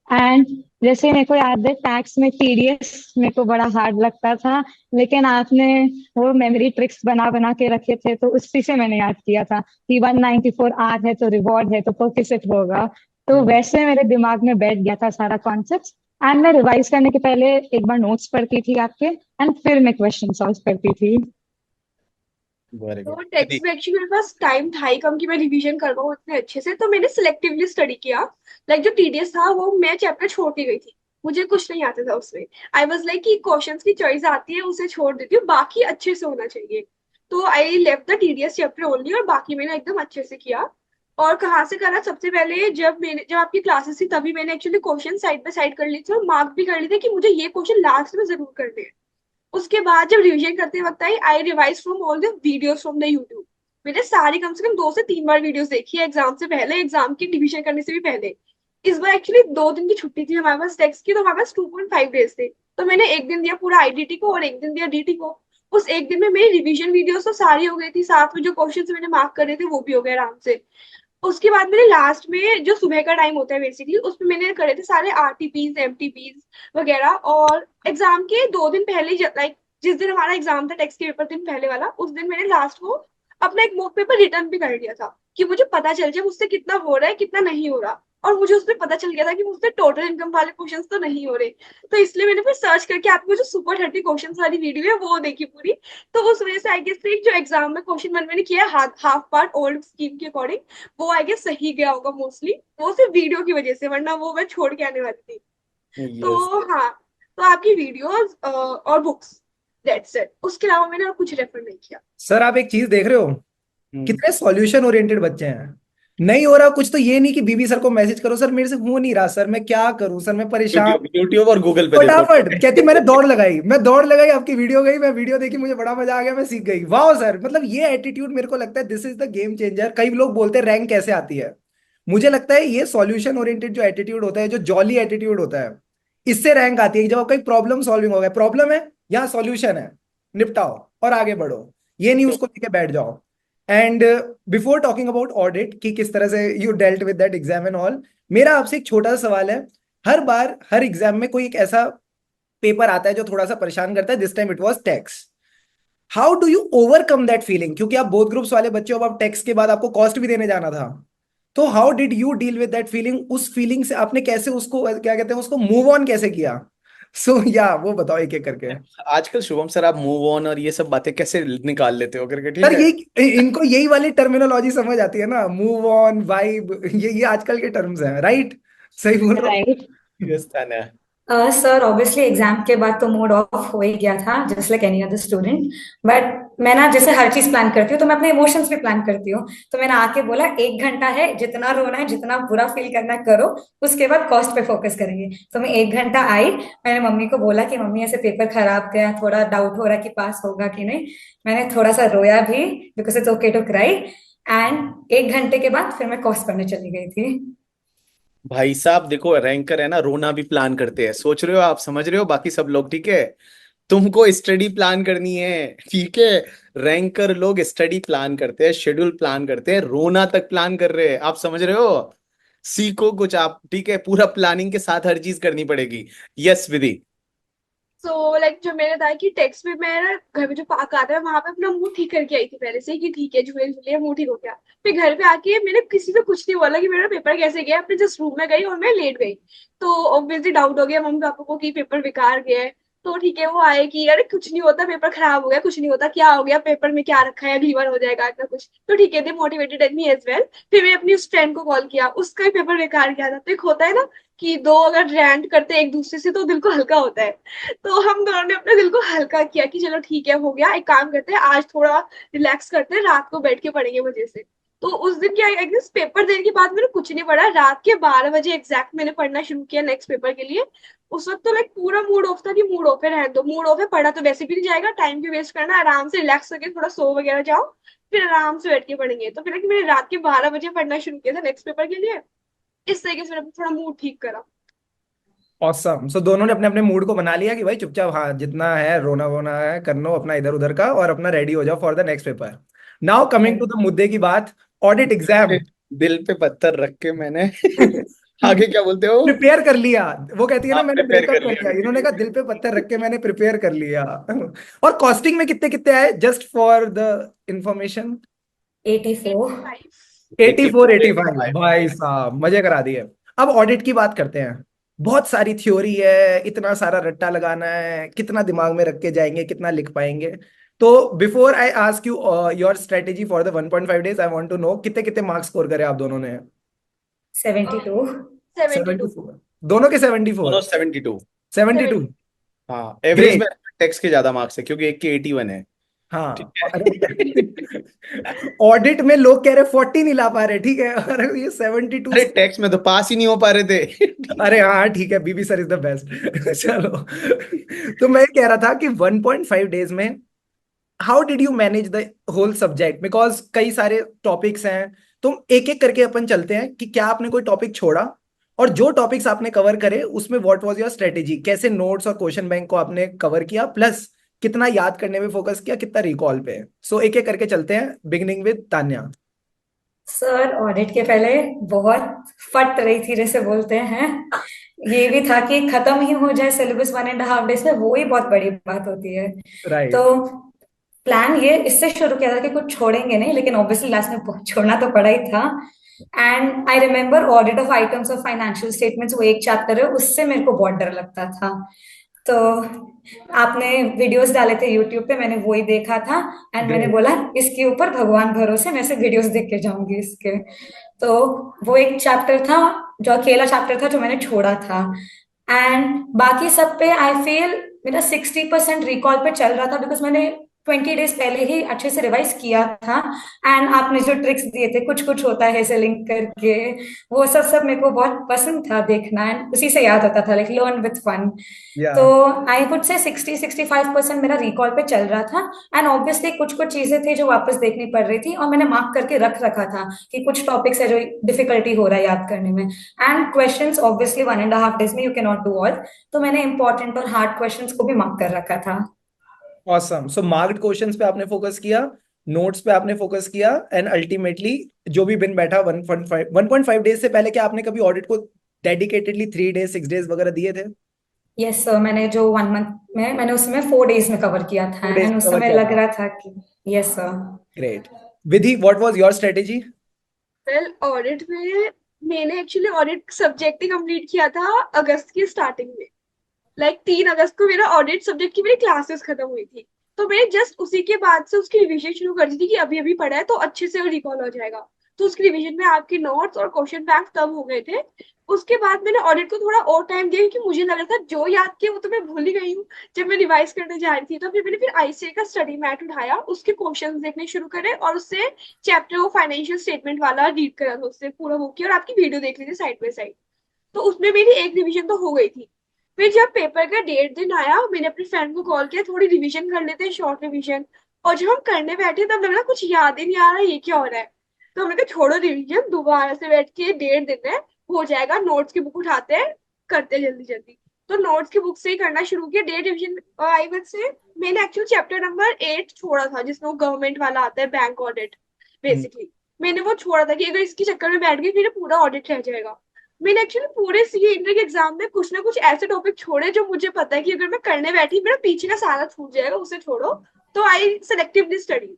Speaker 2: एंड जैसे मेरे को याद है टैक्स में टीडीएस मेरे को बड़ा हार्ड लगता था, लेकिन आपने वो मेमोरी ट्रिक्स बना बना के रखे थे तो उसी से मैंने याद किया था कि 194 आर है तो रिवॉर्ड है तो परक्विसिट होगा। तो वैसे मेरे दिमाग में बैठ गया था सारा कॉन्सेप्ट। एंड मैं रिवाइज करने के पहले एक बार नोट्स पढ़ती थी आपके, एंड फिर मैं क्वेश्चन सॉल्व करती थी।
Speaker 1: वेरी
Speaker 3: तो
Speaker 1: गुड।
Speaker 3: टेक्स्ट में एक्चुअली मेरे पास टाइम था ही कम कि मैं रिवीजन कर पाऊँ इतने अच्छे से, तो मैंने सिलेक्टिवली स्टडी किया। लाइक जो टीडीएस था वो मैं चैप्टर छोड़ती गई थी, मुझे कुछ नहीं आता था उसमें। आई वॉज लाइक कि क्वेश्चंस की चॉइस आती है उसे छोड़ देती हूँ, बाकी अच्छे से होना चाहिए। तो I left the TDS chapter only, और बाकी मैंने एकदम अच्छे से किया। और कहाँ से करा, सबसे पहले जब आपकी क्लासेस थी तभी मैंने actually question side by side कर ली थी और मार्क भी कर ली थी कि मुझे ये क्वेश्चन लास्ट में जरूर करने हैं। उसके बाद जब रिविजन करते वक्त I revise from all the videos from the YouTube. मैंने सारी कम से कम 2 से 3 बार वीडियोस देखी है, एग्जाम से पहले, एग्जाम की रिविजन करने से भी पहले। इस बार एक्चुअली 2 दिन की छुट्टी थी हमारे पास टेक्स्ट की, तो हमारे पास 2.5 डेज थे। तो मैंने एक दिन दिया पूरा आईडीटी को और एक दिन दिया डीटी को। उस एक दिन में मेरी रिविजन वीडियोस तो सारी हो गई थी, साथ में जो क्वेश्चन मैंने मार्क करे थे वो भी हो गए आराम से। उसके बाद मैंने लास्ट में जो सुबह का टाइम होता है बेसिकली, उसमें मैंने करे थे सारे आरटीपीज एमटीपीज वगैरह। और एग्जाम के 2 दिन पहले, लाइक जिस दिन हमारा एग्जाम था टेक्स्ट के पेपर दिन पहले वाला, उस दिन मैंने लास्ट को अपना एक मॉक पेपर रिटर्न भी कर लिया था कि मुझे पता चल जाए मुझसे कितना हो रहा है कितना नहीं हो रहा। और मुझे उसमें पता चल गया था कि मुझसे टोटल इनकम वाले क्वेश्चंस तो नहीं हो रहे। तो इसलिए मैंने फिर सर्च करके आपको जो सुपर 30 क्वेश्चन वाली वीडियो है वो देखी पूरी। तो उस वजह से आई गेस जो एग्जाम में क्वेश्चन वन मैंने किया हाफ पार्ट ओल्ड स्कीम के अकॉर्डिंग, वो आई गेस सही गया होगा मोस्टली। वो सिर्फ वीडियो की वजह से, वरना वो मैं छोड़ के आने वाली थी।
Speaker 1: यस।
Speaker 3: तो हाँ, तो आपकी वीडियोस और बुक्स, दैट्स इट। उसके अलावा मैंने और कुछ रेफर नहीं किया।
Speaker 4: सर आप एक चीज देख रहे हो, कितने सॉल्यूशन ओरिएंटेड बच्चे हैं। नहीं हो रहा कुछ तो ये नहीं कि बीबी सर को मैसेज करो, सर मेरे से हो नहीं रहा, सर मैं क्या करूं, सर मैं परेशान।
Speaker 1: यूट्यूब यूट्यूब और गूगल पे देखो।
Speaker 4: फटाफट कहती मैंने दौड़ लगाई आपकी वीडियो गई, मैं वीडियो देखी, मुझे बड़ा मजा आ गया, मैं सीख गई। वाह सर, मतलब ये एटीट्यूड मेरे को लगता है this is the game changer. कई लोग बोलते हैं रैंक कैसे आती है, मुझे लगता है ये सॉल्यूशन ओरिएंटेड जो एटीट्यूड होता है, जो जॉली एटीट्यूड होता है, इससे रैंक आती है। जब आपका प्रॉब्लम सॉल्विंग हो गया, प्रॉब्लम है यहाँ सॉल्यूशन है, निपटाओ और आगे बढ़ो, ये नहीं उसको लेके बैठ जाओ। And before talking about audit कि किस तरह से you dealt with that exam and all, मेरा आपसे एक छोटा सा सवाल है। हर बार हर एग्जाम में कोई एक ऐसा पेपर आता है जो थोड़ा सा परेशान करता है, this time it was tax. How do you overcome that feeling, क्योंकि आप बोथ ग्रुप्स वाले बच्चे हो, अब आप टैक्स के बाद आपको कॉस्ट भी देने जाना था। तो how did you deal with that feeling, उस फीलिंग से आपने कैसे उसको क्या कहते हैं उसको मूव ऑन कैसे किया। सो या वो बताओ एक एक करके।
Speaker 1: आजकल शुभम सर आप मूव ऑन और ये सब बातें कैसे निकाल लेते हो करके, ठीक
Speaker 4: सर
Speaker 1: है।
Speaker 4: ये इनको यही वाली टर्मिनोलॉजी समझ आती है ना, मूव ऑन, वाइब, ये आजकल के टर्म्स हैं, राइट? सही बोल रहा हूँ?
Speaker 2: Right.
Speaker 1: Yes Tanya.
Speaker 5: Sir obviously exam के बाद तो मूड ऑफ हो ही गया था just like any other student. But मैं ना जैसे हर चीज प्लान करती हूँ तो मैं अपने इमोशंस भी प्लान करती हूँ। तो मैंने आके बोला 1 घंटा है, जितना रोना है जितना बुरा फील करना है करो, उसके बाद कॉस्ट पे फोकस करेंगे। तो मैं 1 घंटा आई, मैंने मम्मी को बोला कि मम्मी ऐसे पेपर खराब गया, थोड़ा डाउट हो रहा है कि पास होगा कि नहीं। मैंने थोड़ा सा रोया भी because it's okay to cry. And 1 घंटे के बाद फिर मैं कॉस्ट पढ़ने चली गई थी।
Speaker 1: भाई साहब देखो, रैंकर है ना, रोना भी प्लान करते हैं, सोच रहे हो आप, समझ रहे हो बाकी सब लोग, ठीक है। तुमको स्टडी प्लान करनी है, ठीक है। रैंकर लोग स्टडी प्लान करते हैं, शेड्यूल प्लान करते हैं, रोना तक प्लान कर रहे हैं, आप समझ रहे हो। सीखो कुछ आप, ठीक है, पूरा प्लानिंग के साथ हर चीज करनी पड़ेगी। यस विधि।
Speaker 3: सो लाइक जो मैंने बताया कि टेक्स्ट में मैं ना घर में जो पार्क आता है वहां पे अपना मुंह ठीक करके आई थी पहले से कि ठीक है झूले झूले मुंह ठीक हो गया। फिर घर पे आके मैंने किसी से कुछ नहीं बोला कि मेरा पेपर कैसे गया, अपने जस्ट रूम में गई और मैं लेट गई। तो ऑब्वियसली डाउट हो गया मम्मी पापा को कि पेपर बेकार गया है। तो ठीक है, वो आए कि अरे कुछ नहीं होता, पेपर खराब हो गया, कुछ नहीं होता, क्या हो गया, पेपर में क्या रखा है, अगली बार हो जाएगा इतना कुछ। तो ठीक है, दे मोटिवेटेड मी एज वेल। फिर मैं अपनी उस फ्रेंड को कॉल किया, उसका भी पेपर बेकार गया था। तो एक होता है ना कि दो अगर रैंट करते हैं एक दूसरे से तो दिल को हल्का होता है। तो हम दोनों ने अपने दिल को हल्का किया कि चलो ठीक है हो गया, एक काम करते हैं आज थोड़ा रिलैक्स करते हैं, रात को बैठ के पढ़ेंगे वजह से। तो उस दिन क्या है, पेपर देने के बाद मैंने कुछ नहीं पढ़ा, रात के 12 बजे एग्जैक्ट मैंने पढ़ना शुरू किया नेक्स्ट पेपर के लिए। उस वक्त तो लाइक पूरा मूड ऑफ था कि मूड ऑफ है, रहने दो, मूड ऑफ है, पढ़ा तो वैसे भी नहीं जाएगा, टाइम भी वेस्ट करना, आराम से रिलैक्स करके थोड़ा सो वगैरह जाओ, फिर आराम से बैठ के पढ़ेंगे। तो फिर मैंने रात के 12 बजे पढ़ना शुरू किया था नेक्स्ट पेपर के लिए। इस तरीके से मैंने थोड़ा मूड ठीक करा।
Speaker 4: ऑसम। सो दोनों ने अपने अपने मूड को बना लिया कि भाई चुपचाप, हाँ जितना है रोना वोना है कर लो अपना इधर उधर का, और अपना रेडी हो जाओ for the next paper. Now coming to the मुद्दे की बात, ऑडिट एग्जाम।
Speaker 1: दिल पे पत्थर रख के मैंने आगे क्या बोलते हो।
Speaker 4: प्रिपेयर कर लिया, वो कहती है ना
Speaker 1: आप
Speaker 4: मैंने
Speaker 1: प्रिपेयर
Speaker 4: ब्रेकअप
Speaker 1: कर
Speaker 4: कर
Speaker 1: लिया।
Speaker 4: लिया, इन्होंने कहा दिल पे पत्थर रख के मैंने प्रिपेयर कर लिया। और कॉस्टिंग में कितने कितने आए, जस्ट फॉर द इंफॉर्मेशन?
Speaker 5: 84।
Speaker 4: 84 85।
Speaker 1: 85।
Speaker 4: भाई साहब मजे करा दिए। अब ऑडिट की बात करते हैं। बहुत सारी थ्योरी है, इतना सारा रट्टा लगाना है, कितना दिमाग में रख के जाएंगे, कितना लिख पाएंगे। तो before I ask you your strategy for the 1.5 days, I want to know कितने कितने मार्क्स स्कोर करे आप दोनों ने?
Speaker 5: 72।
Speaker 3: 72।
Speaker 4: दोनों के
Speaker 1: दोनों
Speaker 4: 74?
Speaker 1: 72।
Speaker 4: 72?
Speaker 1: हाँ, एवरेज में
Speaker 4: ग्रेट।
Speaker 1: टेक्स्ट के ज्यादा मार्क्स है क्योंकि एक के 81 है। ठीक
Speaker 4: हाँ,
Speaker 1: है।
Speaker 4: अरे ऑडिट में लोग कह रहे 40 नहीं ला पा रहे, ठीक है, और ये 72
Speaker 1: अरे
Speaker 4: से।
Speaker 1: टेक्स्ट में तो पास ही नहीं हो पा रहे थे। ठीक
Speaker 4: अरे
Speaker 1: है।
Speaker 4: हाँ ठीक है, बीबी सर इज द बेस्ट। चलो, तो मैं कह रहा था कि 1.5 डेज में how did you manage the whole subject, because कई सारे टॉपिक्स हैं, तो एक एक करके अपन चलते हैं कि क्या आपने कोई टॉपिक छोड़ा, और जो टॉपिक्स आपने कवर करे उसमें व्हाट वाज योर स्ट्रेटेजी, कैसे नोट्स और क्वेश्चन बैंक को आपने कवर किया, प्लस कितना याद करने में फोकस किया, कितना रिकॉल पे। सो एक एक करके चलते हैं, beginning with Tanya.
Speaker 5: Sir audit के पहले बहुत फट रही थी जैसे बोलते हैं। ये भी था कि खत्म ही हो जाए सिलेबस 1.5 डेज में, वो ही बहुत बड़ी बात होती है। तो
Speaker 4: राइट।
Speaker 5: प्लान ये इससे शुरू किया था कि कुछ छोड़ेंगे नहीं, लेकिन ऑब्वियसली लास्ट में छोड़ना तो पड़ा ही था। And I remember audit of items of financial statements, वो एक चैप्टर है, उससे मेरे को बहुत डर लगता था। तो आपने वीडियोस डाले थे यूट्यूब पे, मैंने वो ही देखा था। एंड मैंने
Speaker 4: ग्रेट।
Speaker 5: बोला इसके ऊपर भगवान भरोसे मैं से वीडियोस देख के जाऊंगी इसके। तो वो एक चैप्टर था, जो अकेला चैप्टर था जो मैंने छोड़ा था। एंड बाकी सब पे आई फील मेरा 60% रिकॉल पे चल रहा था, बिकॉज मैंने 20 डेज पहले ही अच्छे से रिवाइज किया था। एंड आपने जो ट्रिक्स दिए थे, कुछ कुछ होता है ऐसे लिंक करके, वो सब सब मेरे को बहुत पसंद था देखना, एंड उसी से याद होता था, लाइक लर्न विथ फन।
Speaker 4: या।
Speaker 5: तो आई वुड से 60-65% मेरा रिकॉल पे चल रहा था। एंड ऑब्वियसली कुछ कुछ चीजें थी जो वापस देखनी पड़ रही थी, और मैंने मार्क करके रख रखा था कि कुछ टॉपिक्स है जो डिफिकल्टी हो रहा है याद करने में। एंड क्वेश्चंस ऑब्वियसली 1.5 डेज में you can not do all, तो मैंने इंपॉर्टेंट और हार्ड क्वेश्चंस को भी मार्क कर रखा था।
Speaker 4: ऑसम, सो मार्क्ड क्वेश्चंस पे आपने फोकस किया, नोट्स पे आपने फोकस किया, एंड अल्टीमेटली जो भी बिन बैठा 1.5 डेज से पहले, क्या आपने कभी ऑडिट को डेडिकेटेडली 3 डेज 6 डेज वगैरह दिए थे?
Speaker 5: यस सर, मैंने जो 1 मंथ में मैंने उसमें 4 डेज में कवर किया था,
Speaker 4: 4 डेज
Speaker 5: एंड उस
Speaker 4: कवर
Speaker 5: समय
Speaker 4: किया
Speaker 5: लग
Speaker 4: था।
Speaker 5: रहा था कि yes sir.
Speaker 4: Great. Vidhi, what was your strategy?
Speaker 3: Well, audit में मैंने एक्चुअली ऑडिट सब्जेक्ट ही कंप्लीट किया था अगस्त की स्टार्टिंग में। लाइक 3 अगस्त को मेरा ऑडिट सब्जेक्ट की मेरी क्लासेस खत्म हुई थी। तो मैंने जस्ट उसी के बाद से उसकी रिवीजन शुरू कर दी थी कि अभी अभी पढ़ा है तो अच्छे से रिकॉल हो जाएगा। तो उसकी रिवीजन में आपके नोट्स और क्वेश्चन बैंक तब हो गए थे। उसके बाद मैंने ऑडिट को थोड़ा और टाइम दिया क्योंकि मुझे लग रहा था जो याद किया वो तो मैं भूल ही गई हूँ जब मैं रिवाइज करने जा रही थी। तो फिर मैंने आईसीए का स्टडी मैट उठाया, उसके क्वेश्चंस देखने शुरू करे और उससे चैप्टर वो फाइनेंशियल स्टेटमेंट वाला रीड करा था, उससे पूरा वो किया और आपकी वीडियो देख ली थी साइड बाय साइड। तो उसमें मेरी एक रिवीजन तो हो गई थी। फिर जब पेपर का डेट दिन आया, मैंने अपने फ्रेंड को कॉल किया थोड़ी रिवीजन कर लेते हैं, शॉर्ट रिवीजन। और जब हम करने बैठे तब लगा कुछ याद ही नहीं आ रहा ये क्या हो रहा है। तो हमने कहा छोड़ो रिवीजन, दोबारा से बैठ के 1.5 दिन है, हो जाएगा। नोट्स की बुक उठाते हैं, करते हैं जल्दी जल्दी। तो नोट्स की बुक से ही करना शुरू किया। डेट रिवीजन आई वक्त से मैंने एक्चुअली चैप्टर नंबर 8 छोड़ा था, जिसमें वो गवर्नमेंट वाला आता है, बैंक ऑडिट बेसिकली। मैंने वो छोड़ा था कि अगर इसके चक्कर में बैठ गई फिर पूरा ऑडिट रह जाएगा। मैंने एक्चुअली पूरे सीए इंटर के एग्जाम में कुछ ना कुछ ऐसे टॉपिक छोड़े जो मुझे पता है कि अगर मैं करने बैठी मेरा पीछे का सारा छूट जाएगा, उसे छोड़ो। तो आई सेलेक्टिवली स्टडी।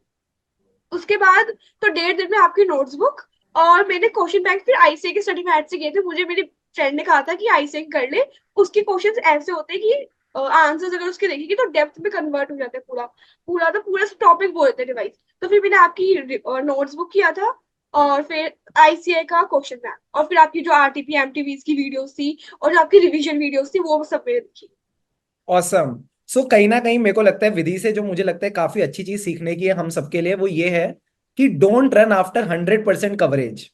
Speaker 3: उसके बाद तो 1.5 दिन में आपकी नोट्स बुक। और मैंने क्वेश्चन बैंक फिर आईसीए के स्टडी मैट से किए थे। मुझे मेरी फ्रेंड ने कहा था कि आईसीए कर ले, उसके क्वेश्चंस ऐसे होते हैं कि आंसर्स अगर उसके देखेगी तो डेप्थ में कन्वर्ट हो जाते हैं, पूरा पूरा तो पूरा टॉपिक बोलते हैं रिवाइज। तो फिर मैंने आपकी नोट्स बुक किया था, और फिर आईसीए का क्वेश्चन बैंक, और फिर आपकी जो आरटीपी एमटीवीज की वीडियोस थी और जो आपकी रिवीजन वीडियोस थी वो सब मैंने देखी।
Speaker 4: ऑसम। सो कहीं ना कहीं मेरे को लगता है विधि से जो मुझे लगता है काफी अच्छी चीज सीखने की है हम सबके लिए, वो ये है कि डोंट रन आफ्टर 100% कवरेज।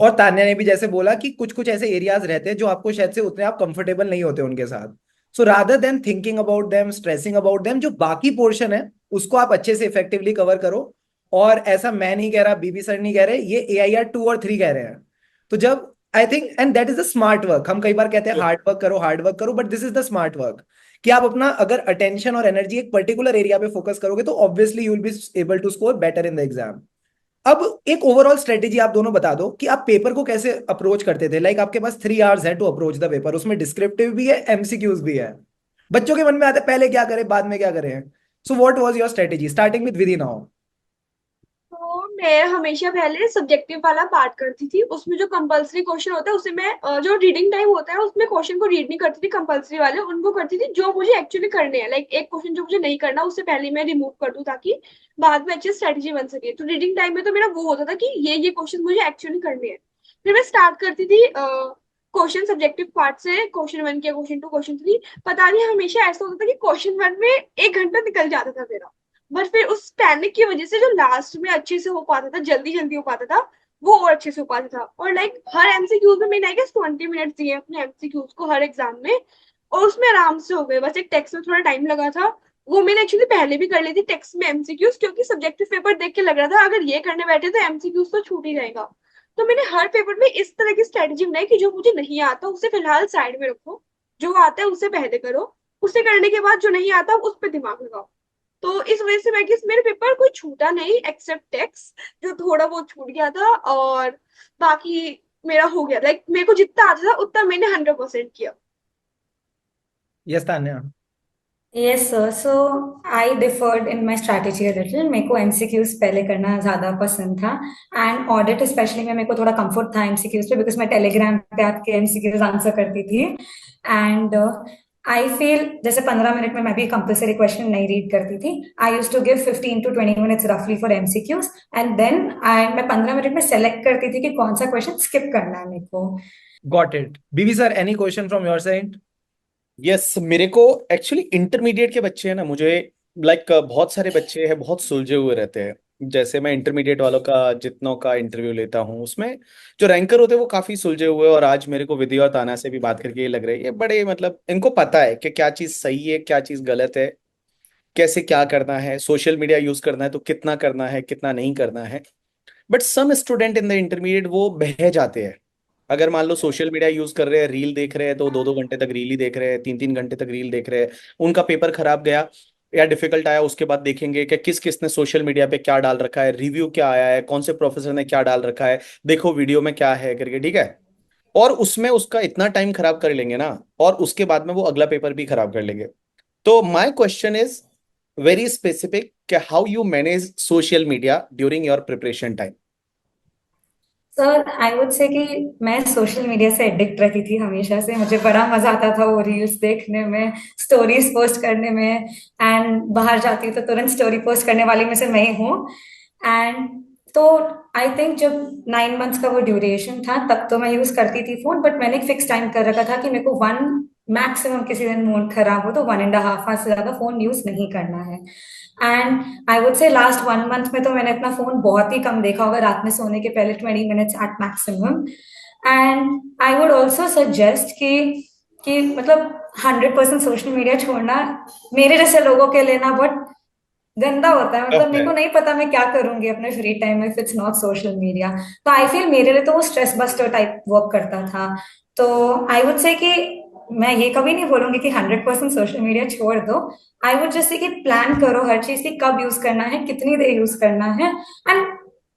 Speaker 4: और तान्या ने भी जैसे बोला कि कुछ कुछ ऐसे एरियाज रहते हैं जो आपको शायद से उतने आप कंफर्टेबल नहीं होते उनके साथ। So rather than thinking about them, stressing about them, जो बाकी पोर्शन है उसको आप अच्छे से इफेक्टिवली कवर करो। और ऐसा मैं नहीं कह रहा, बीबी सर नहीं कह रहे, ये AIR 2 और 3 कह रहे हैं। तो जब I think and that is the smart work, हम कई बार कहते हैं हार्ड वर्क करो, हार्ड वर्क करो, but this is the smart work, कि आप अपना अगर अटेंशन और एनर्जी एक पर्टिकुलर एरिया पे फोकस करोगे तो obviously you will be able to score better in the exam. अब एक ओवरऑल स्ट्रेटेजी आप दोनों बता दो कि आप पेपर को कैसे अप्रोच करते थे। लाइक आपके पास 3 आवर्स है टू अप्रोच द पेपर, उसमें डिस्क्रिप्टिव भी है, MCQs भी है। बच्चों के मन में आता है पहले क्या करें बाद में क्या करें। So what was your strategy starting with Vidhi now?
Speaker 3: तो मैं हमेशा पहले सब्जेक्टिव वाला पार्ट करती थी। उसमें जो कंपलसरी क्वेश्चन होता है उसे मैं जो रीडिंग टाइम होता है उसमें क्वेश्चन को रीड नहीं करती थी, कंपलसरी वाले उनको करती थी जो मुझे एक्चुअली करने हैं। लाइक एक क्वेश्चन जो मुझे नहीं करना उससे पहले मैं रिमूव कर दूं ताकि बाद में अच्छी स्ट्रेटेजी बन सके। तो रीडिंग टाइम में तो मेरा वो होता था कि ये क्वेश्चन मुझे एक्चुअली करने हैं। फिर मैं स्टार्ट करती थी क्वेश्चन सब्जेक्टिव पार्ट से क्वेश्चन 1 किया, क्वेश्चन 2, क्वेश्चन 3, पता नहीं हमेशा ऐसा होता था कि क्वेश्चन 1 में 1 घंटा निकल जाता था मेरा। बट फिर उस पैनिक की वजह से जो लास्ट में अच्छे से हो पाता था, जल्दी जल्दी हो पाता था, वो और अच्छे से हो पाता था। और लाइक हर एमसीक्यूज में मैंने आई गेस 20 मिनट्स दिए अपने एमसीक्यूज को हर एग्जाम में, और उसमें आराम से हो गए। बस एक टेक्स्ट में थोड़ा टाइम लगा था, वो मैंने एक्चुअली पहले भी कर ली थी टेक्स्ट में एमसीक्यूज, क्योंकि सब्जेक्टिव पेपर देख के लग रहा था अगर ये करने बैठे तो एमसीक्यूज तो छूट ही जाएगा। तो मैंने हर पेपर में इस तरह की स्ट्रेटेजी बनाई कि जो मुझे नहीं आता उसे फिलहाल साइड में रखो, जो आता है उसे पहले करो, उसे करने के बाद जो नहीं आता उस पर दिमाग लगाओ। तो इस वजह से मैं कि मेरे पेपर कोई छूटा नहीं एक्सेप्ट टेक्स्ट, जो थोड़ा बहुत छूट गया था, और बाकी मेरा हो गया। लाइक मेरे को जितना आता था उतना मैंने 100% किया।
Speaker 4: Yes Tanya.
Speaker 5: Yes sir, so I deferred in my strategy a little. मेरे को एमसीक्यूज पहले करना ज्यादा पसंद था, एंड ऑडिट स्पेशली में मेरे को थोड़ा कंफर्ट था एमसीक्यूज पे, बिकॉज मैं टेलीग्राम पे आपके एमसीक्यूज आंसर करती थी। एंड आई फील जैसे 15 मिनट में मैं भी कंपल्सरी क्वेश्चन नहीं रीड करती थी। I use to give 15 to 20 minutes रफली फॉर एमसीक्यूज, एंड देन मैं 15 मिनट में सेलेक्ट करती थी कि कौन सा क्वेश्चन स्किप करना है मेरे को।
Speaker 4: Got it. BV sir, any question from your side?
Speaker 1: Yes, मेरे को एक्चुअली इंटरमीडिएट के बच्चे हैं ना, मुझे लाइक बहुत सारे बच्चे हैं बहुत सुलझे हुए रहते हैं। जैसे मैं इंटरमीडिएट वालों का जितनों का इंटरव्यू लेता हूँ उसमें जो रैंकर होते हैं वो काफी सुलझे हुए, और आज मेरे को विद्या और ताना से भी बात करके ये लग रहा है ये बड़े मतलब इनको पता है कि क्या चीज सही है क्या चीज गलत है, कैसे क्या करना है, सोशल मीडिया यूज करना है तो कितना करना है कितना नहीं करना है। But some student in the intermediate वो बह जाते हैं। अगर मान लो सोशल मीडिया यूज कर रहे हैं, रील देख रहे हैं, तो 2-2 घंटे तक रील ही देख रहे हैं, 3-3 घंटे तक रील देख रहे हैं। उनका पेपर खराब गया या डिफिकल्ट आया, उसके बाद देखेंगे कि किस किस ने सोशल मीडिया पे क्या डाल रखा है, रिव्यू क्या आया है, कौन से प्रोफेसर ने क्या डाल रखा है, देखो वीडियो में क्या है करके, ठीक है। और उसमें उसका इतना टाइम खराब कर लेंगे ना, और उसके बाद में वो अगला पेपर भी खराब कर लेंगे। तो my question is very specific कि how you manage social media during your preparation time.
Speaker 5: Sir I would say कि मैं सोशल मीडिया से एडिक्ट रहती थी हमेशा से। मुझे बड़ा मजा आता था वो रील्स देखने में, स्टोरीज पोस्ट करने में, एंड बाहर जाती हूँ तो तुरंत स्टोरी पोस्ट करने वाली में से मैं ही हूँ। एंड तो आई थिंक जब 9 मंथ्स का वो ड्यूरेशन था तब तो मैं यूज करती थी फोन, बट मैंने एक फिक्स टाइम कर रखा था कि मेरे को मैक्सिमम किसी दिन मूड खराब हो तो 1.5 आवर से ज्यादा फोन यूज नहीं करना है। एंड आई वुड से लास्ट 1 मंथ में तो मैंने अपना फोन बहुत ही कम देखा होगा, रात में सोने के पहले 20 minutes at maximum. And I would also suggest कि मतलब 100% सोशल मीडिया छोड़ना मेरे जैसे लोगों के लिए ना बहुत गंदा होता है। मतलब मेरे को नहीं पता मैं क्या करूंगी अपने फ्री टाइम में if it's not social media. तो आई फील मेरे लिए तो वो स्ट्रेस बस्टर टाइप वर्क करता था। तो आई वुड से कि मैं ये कभी नहीं बोलूंगी कि 100% सोशल मीडिया छोड़ दो। आई वुड जस्ट से कि प्लान करो हर चीज की, कब यूज करना है, कितनी देर यूज करना है, एंड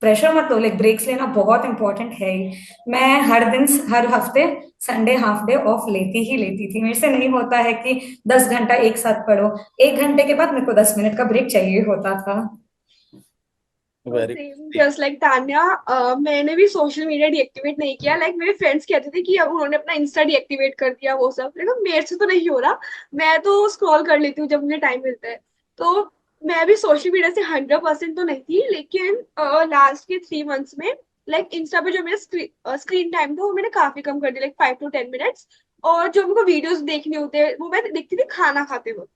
Speaker 5: प्रेशर मत लो। लाइक ब्रेक्स लेना बहुत इंपॉर्टेंट है ही। मैं हर दिन, हर हफ्ते संडे हाफ डे ऑफ लेती ही लेती थी। मेरे से नहीं होता है कि 10 घंटा एक साथ पढ़ो। 1 घंटे के बाद मेरे को 10 मिनट का ब्रेक चाहिए होता था।
Speaker 1: Very
Speaker 3: same just like Tanya, मैंने भी सोशल मीडिया डीएक्टिवेट नहीं किया। लाइक मेरे फ्रेंड्स कहते थे कि अब उन्होंने अपना इंस्टा डीएक्टिवेट कर दिया वो सब, लेकिन मेरे से तो नहीं हो रहा। मैं तो स्क्रॉल कर लेती हूँ जब मुझे टाइम मिलता है। तो मैं भी सोशल मीडिया से 100% तो नहीं थी, लेकिन लास्ट के 3 मंथ्स में लाइक इंस्टा पे जो मेरा स्क्रीन टाइम था वो मैंने काफी कम कर दिया, लाइक 5 to 10 minutes। और जो मेरे को वीडियोस देखने होते हैं वो मैं देखती थी खाना खाते वक्त,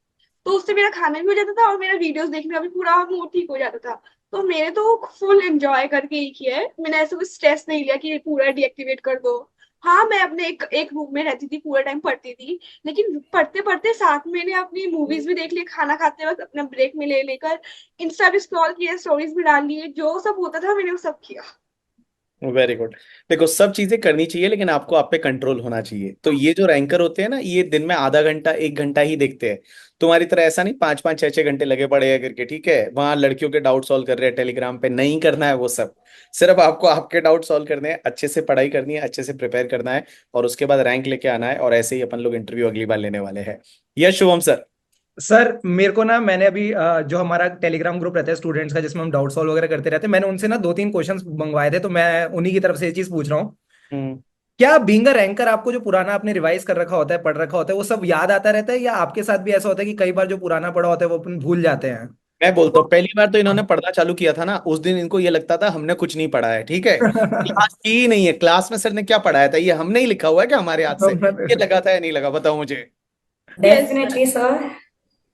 Speaker 3: तो उससे मेरा खाना भी हो जाता था और मेरा वीडियोस देखने का भी पूरा मूड ठीक हो जाता था। तो मैंने तो फुल एंजॉय करके ही किया है। मैंने ऐसा कुछ स्ट्रेस नहीं लिया कि पूरा डीएक्टिवेट कर दो। हाँ, मैं अपने एक रूम में रहती थी, पूरा टाइम पढ़ती थी, लेकिन पढ़ते पढ़ते साथ मैंने अपनी मूवीज भी देख ली, खाना खाते वक्त अपना ब्रेक में ले लेकर इंस्टा भी स्क्रॉल किया, स्टोरीज भी डाल लिए, जो सब होता था मैंने वो सब किया।
Speaker 1: Very good. देखो सब चीजें करनी चाहिए लेकिन आपको आप पे कंट्रोल होना चाहिए। तो ये जो रैंकर होते हैं ना, ये दिन में आधा घंटा 1 घंटा ही देखते हैं। तुम्हारी तरह ऐसा नहीं 5-5 6-6 घंटे लगे पड़े हैं करके, ठीक है। वहां लड़कियों के डाउट सॉल्व कर रहे हैं टेलीग्राम पे, नहीं करना है वो सब। सिर्फ आपको आपके डाउट सॉल्व करने हैं, अच्छे से पढ़ाई करनी है, अच्छे से प्रिपेयर करना है, और उसके बाद रैंक लेके आना है। और ऐसे ही अपन लोग इंटरव्यू अगली बार लेने वाले हैं। Yes Shubham sir.
Speaker 4: सर मेरे को ना, मैंने अभी जो हमारा टेलीग्राम ग्रुप रहता है स्टूडेंट्स का जिसमें हम डाउट सॉल्व वगैरह करते रहते हैं, मैंने उनसे ना 2-3 क्वेश्चंस मंगवाए थे, तो मैं उन्हीं की तरफ से ये चीज पूछ रहा हूँ।
Speaker 1: हम्म।
Speaker 4: क्या बीइंग अ रैंकर आपको जो पुराना आपने रिवाइज कर रखा होता है, पढ़ रखा होता है, वो सब याद आता रहता है, या आपके साथ भी ऐसा होता है कि कई बार जो पुराना पढ़ा होता है वो अपन भूल जाते हैं?
Speaker 1: मैं बोलता हूँ पहली बार तो इन्होंने पढ़ना चालू किया था ना, उस दिन इनको ये लगता था हमने कुछ नहीं पढ़ा है, ठीक है, क्लास की ही नहीं है, क्लास में सर ने क्या पढ़ाया था ये हमने ही लिखा हुआ है क्या हमारे हाथ से, ये लगा था या नहीं लगा, बताओ मुझे।
Speaker 3: Yes
Speaker 5: definitely sir.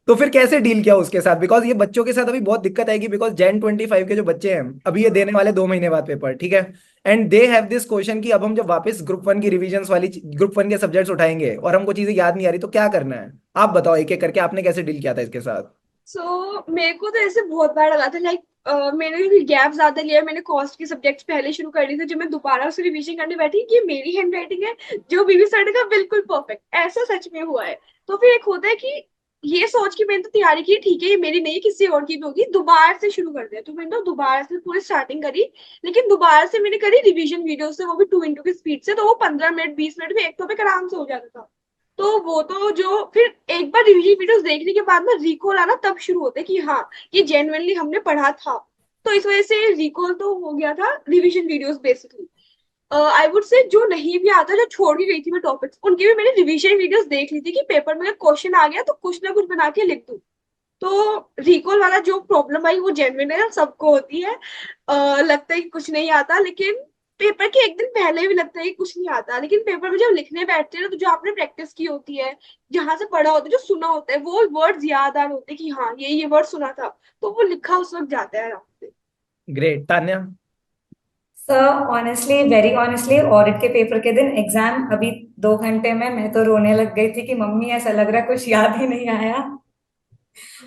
Speaker 4: तो फिर कैसे डील किया उसके साथ? बिकॉज ये बच्चों के साथ अभी बहुत दिक्कत आएगी, बिकॉज Jan 25 के जो बच्चे हैं अभी ये देने वाले 2 महीने बाद पेपर, ठीक है, and they have this question कि अब हम जब वापस ग्रुप 1 की रिविजन्स वाली ग्रुप 1 के सब्जेक्ट्स उठाएंगे और हमको चीजें याद नहीं आ रही तो क्या करना है? आप बताओ एक एक करके आपने कैसे डील किया था इसके साथ।
Speaker 3: सो मेरे को तो ऐसे बहुत बार लगा था, लाइक मैंने गैप ज्यादा लिया, मैंने कॉस्ट के सब्जेक्ट्स पहले शुरू कर दी थी, जब मैं दोबारा उसे रिवीजन करने बैठी कि ये मेरी हैंड राइटिंग है, जो बीबी सर ने कहा बिल्कुल परफेक्ट, ऐसा सच में हुआ है। तो फिर एक होता है कि ये सोच के मैंने तो तैयारी की, ठीक है ये मेरी नहीं किसी और की भी होगी, दोबारा से शुरू कर दिया, तो मैंने तो दोबारा से पूरी स्टार्टिंग करी। लेकिन दोबारा से मैंने करी रिवीजन वीडियो से, वो भी 2x की स्पीड से, तो वो 15 मिनट 20 मिनट में एक टॉपिक आराम से हो जाता था। तो वो तो जो फिर एक बार रिवीजन वीडियोस देखने के बाद ना रिकॉल आना तब शुरू होता है कि हाँ ये जेन्युइनली हमने पढ़ा था। तो इस वजह से रिकॉल तो हो गया था revision videos basically. I would से जो नहीं भी आता, जो छोड़ के गई थी मैं टॉपिक्स, उनकी भी मैंने रिवीजन वीडियोस देख ली थी कि पेपर में क्वेश्चन आ गया तो कुछ ना कुछ बना के लिख दूं। तो रिकॉल वाला जो प्रॉब्लम आई वो जेन्युइन है, सबको होती है। लगता है कि कुछ नहीं आता, लेकिन पेपर के एक दिन पहले भी लगता है कि कुछ नहीं आता, लेकिन पेपर में जब लिखने बैठते हैं ना, तो जो आपने प्रैक्टिस की होती है, जहां से पढ़ा होता है, जो सुना होता है, वो वर्ड्स याद आ रहे होते हैं कि हाँ ये वर्ड सुना था, तो वो लिखा उस वक्त जाता है आराम से।
Speaker 4: Great. Tanya?
Speaker 5: Sir honestly, very honestly, audit के पेपर के दिन एग्जाम अभी 2 घंटे में मैं तो रोने लग गई थी कि मम्मी ऐसा लग रहा है कुछ याद ही नहीं आया।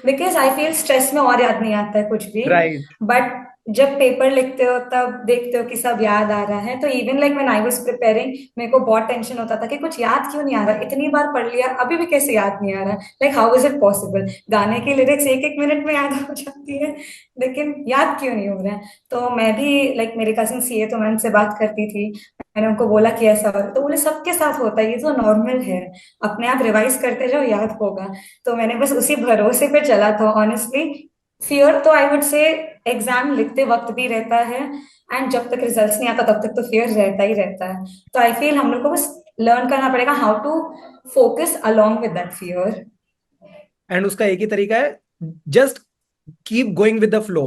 Speaker 5: बिकॉज आई फील स्ट्रेस में और याद नहीं आता है कुछ भी।
Speaker 4: राइट।
Speaker 5: बट जब पेपर लिखते हो तब देखते हो कि सब याद आ रहा है, तो even like when I was preparing मेरे को बहुत टेंशन होता था कि कुछ याद क्यों नहीं आ रहा, इतनी बार पढ़ लिया अभी भी कैसे याद नहीं आ रहा, like how is it possible, गाने की लिरिक्स एक एक मिनट में याद हो जाती है लेकिन याद क्यों नहीं हो रहा है। तो मैं भी लाइक मेरे कजिन सीए, तो मैं उनसे बात करती थी, मैंने उनको बोला कि ऐसा हो रहा है। तो बोले सबके साथ होता है, ये तो नॉर्मल है, अपने आप रिवाइज करते जाओ याद होगा। तो मैंने बस उसी भरोसे पे चला था ऑनेस्टली। फियर तो आई वुड से एग्जाम लिखते वक्त भी रहता है, एंड जब तक रिजल्ट्स नहीं आता तब तक तो फियर रहता ही रहता है। तो आई फील हम लोग को बस लर्न करना पड़ेगा how to focus along with that fear.
Speaker 4: And उसका एक ही तरीका है, just keep going with the flow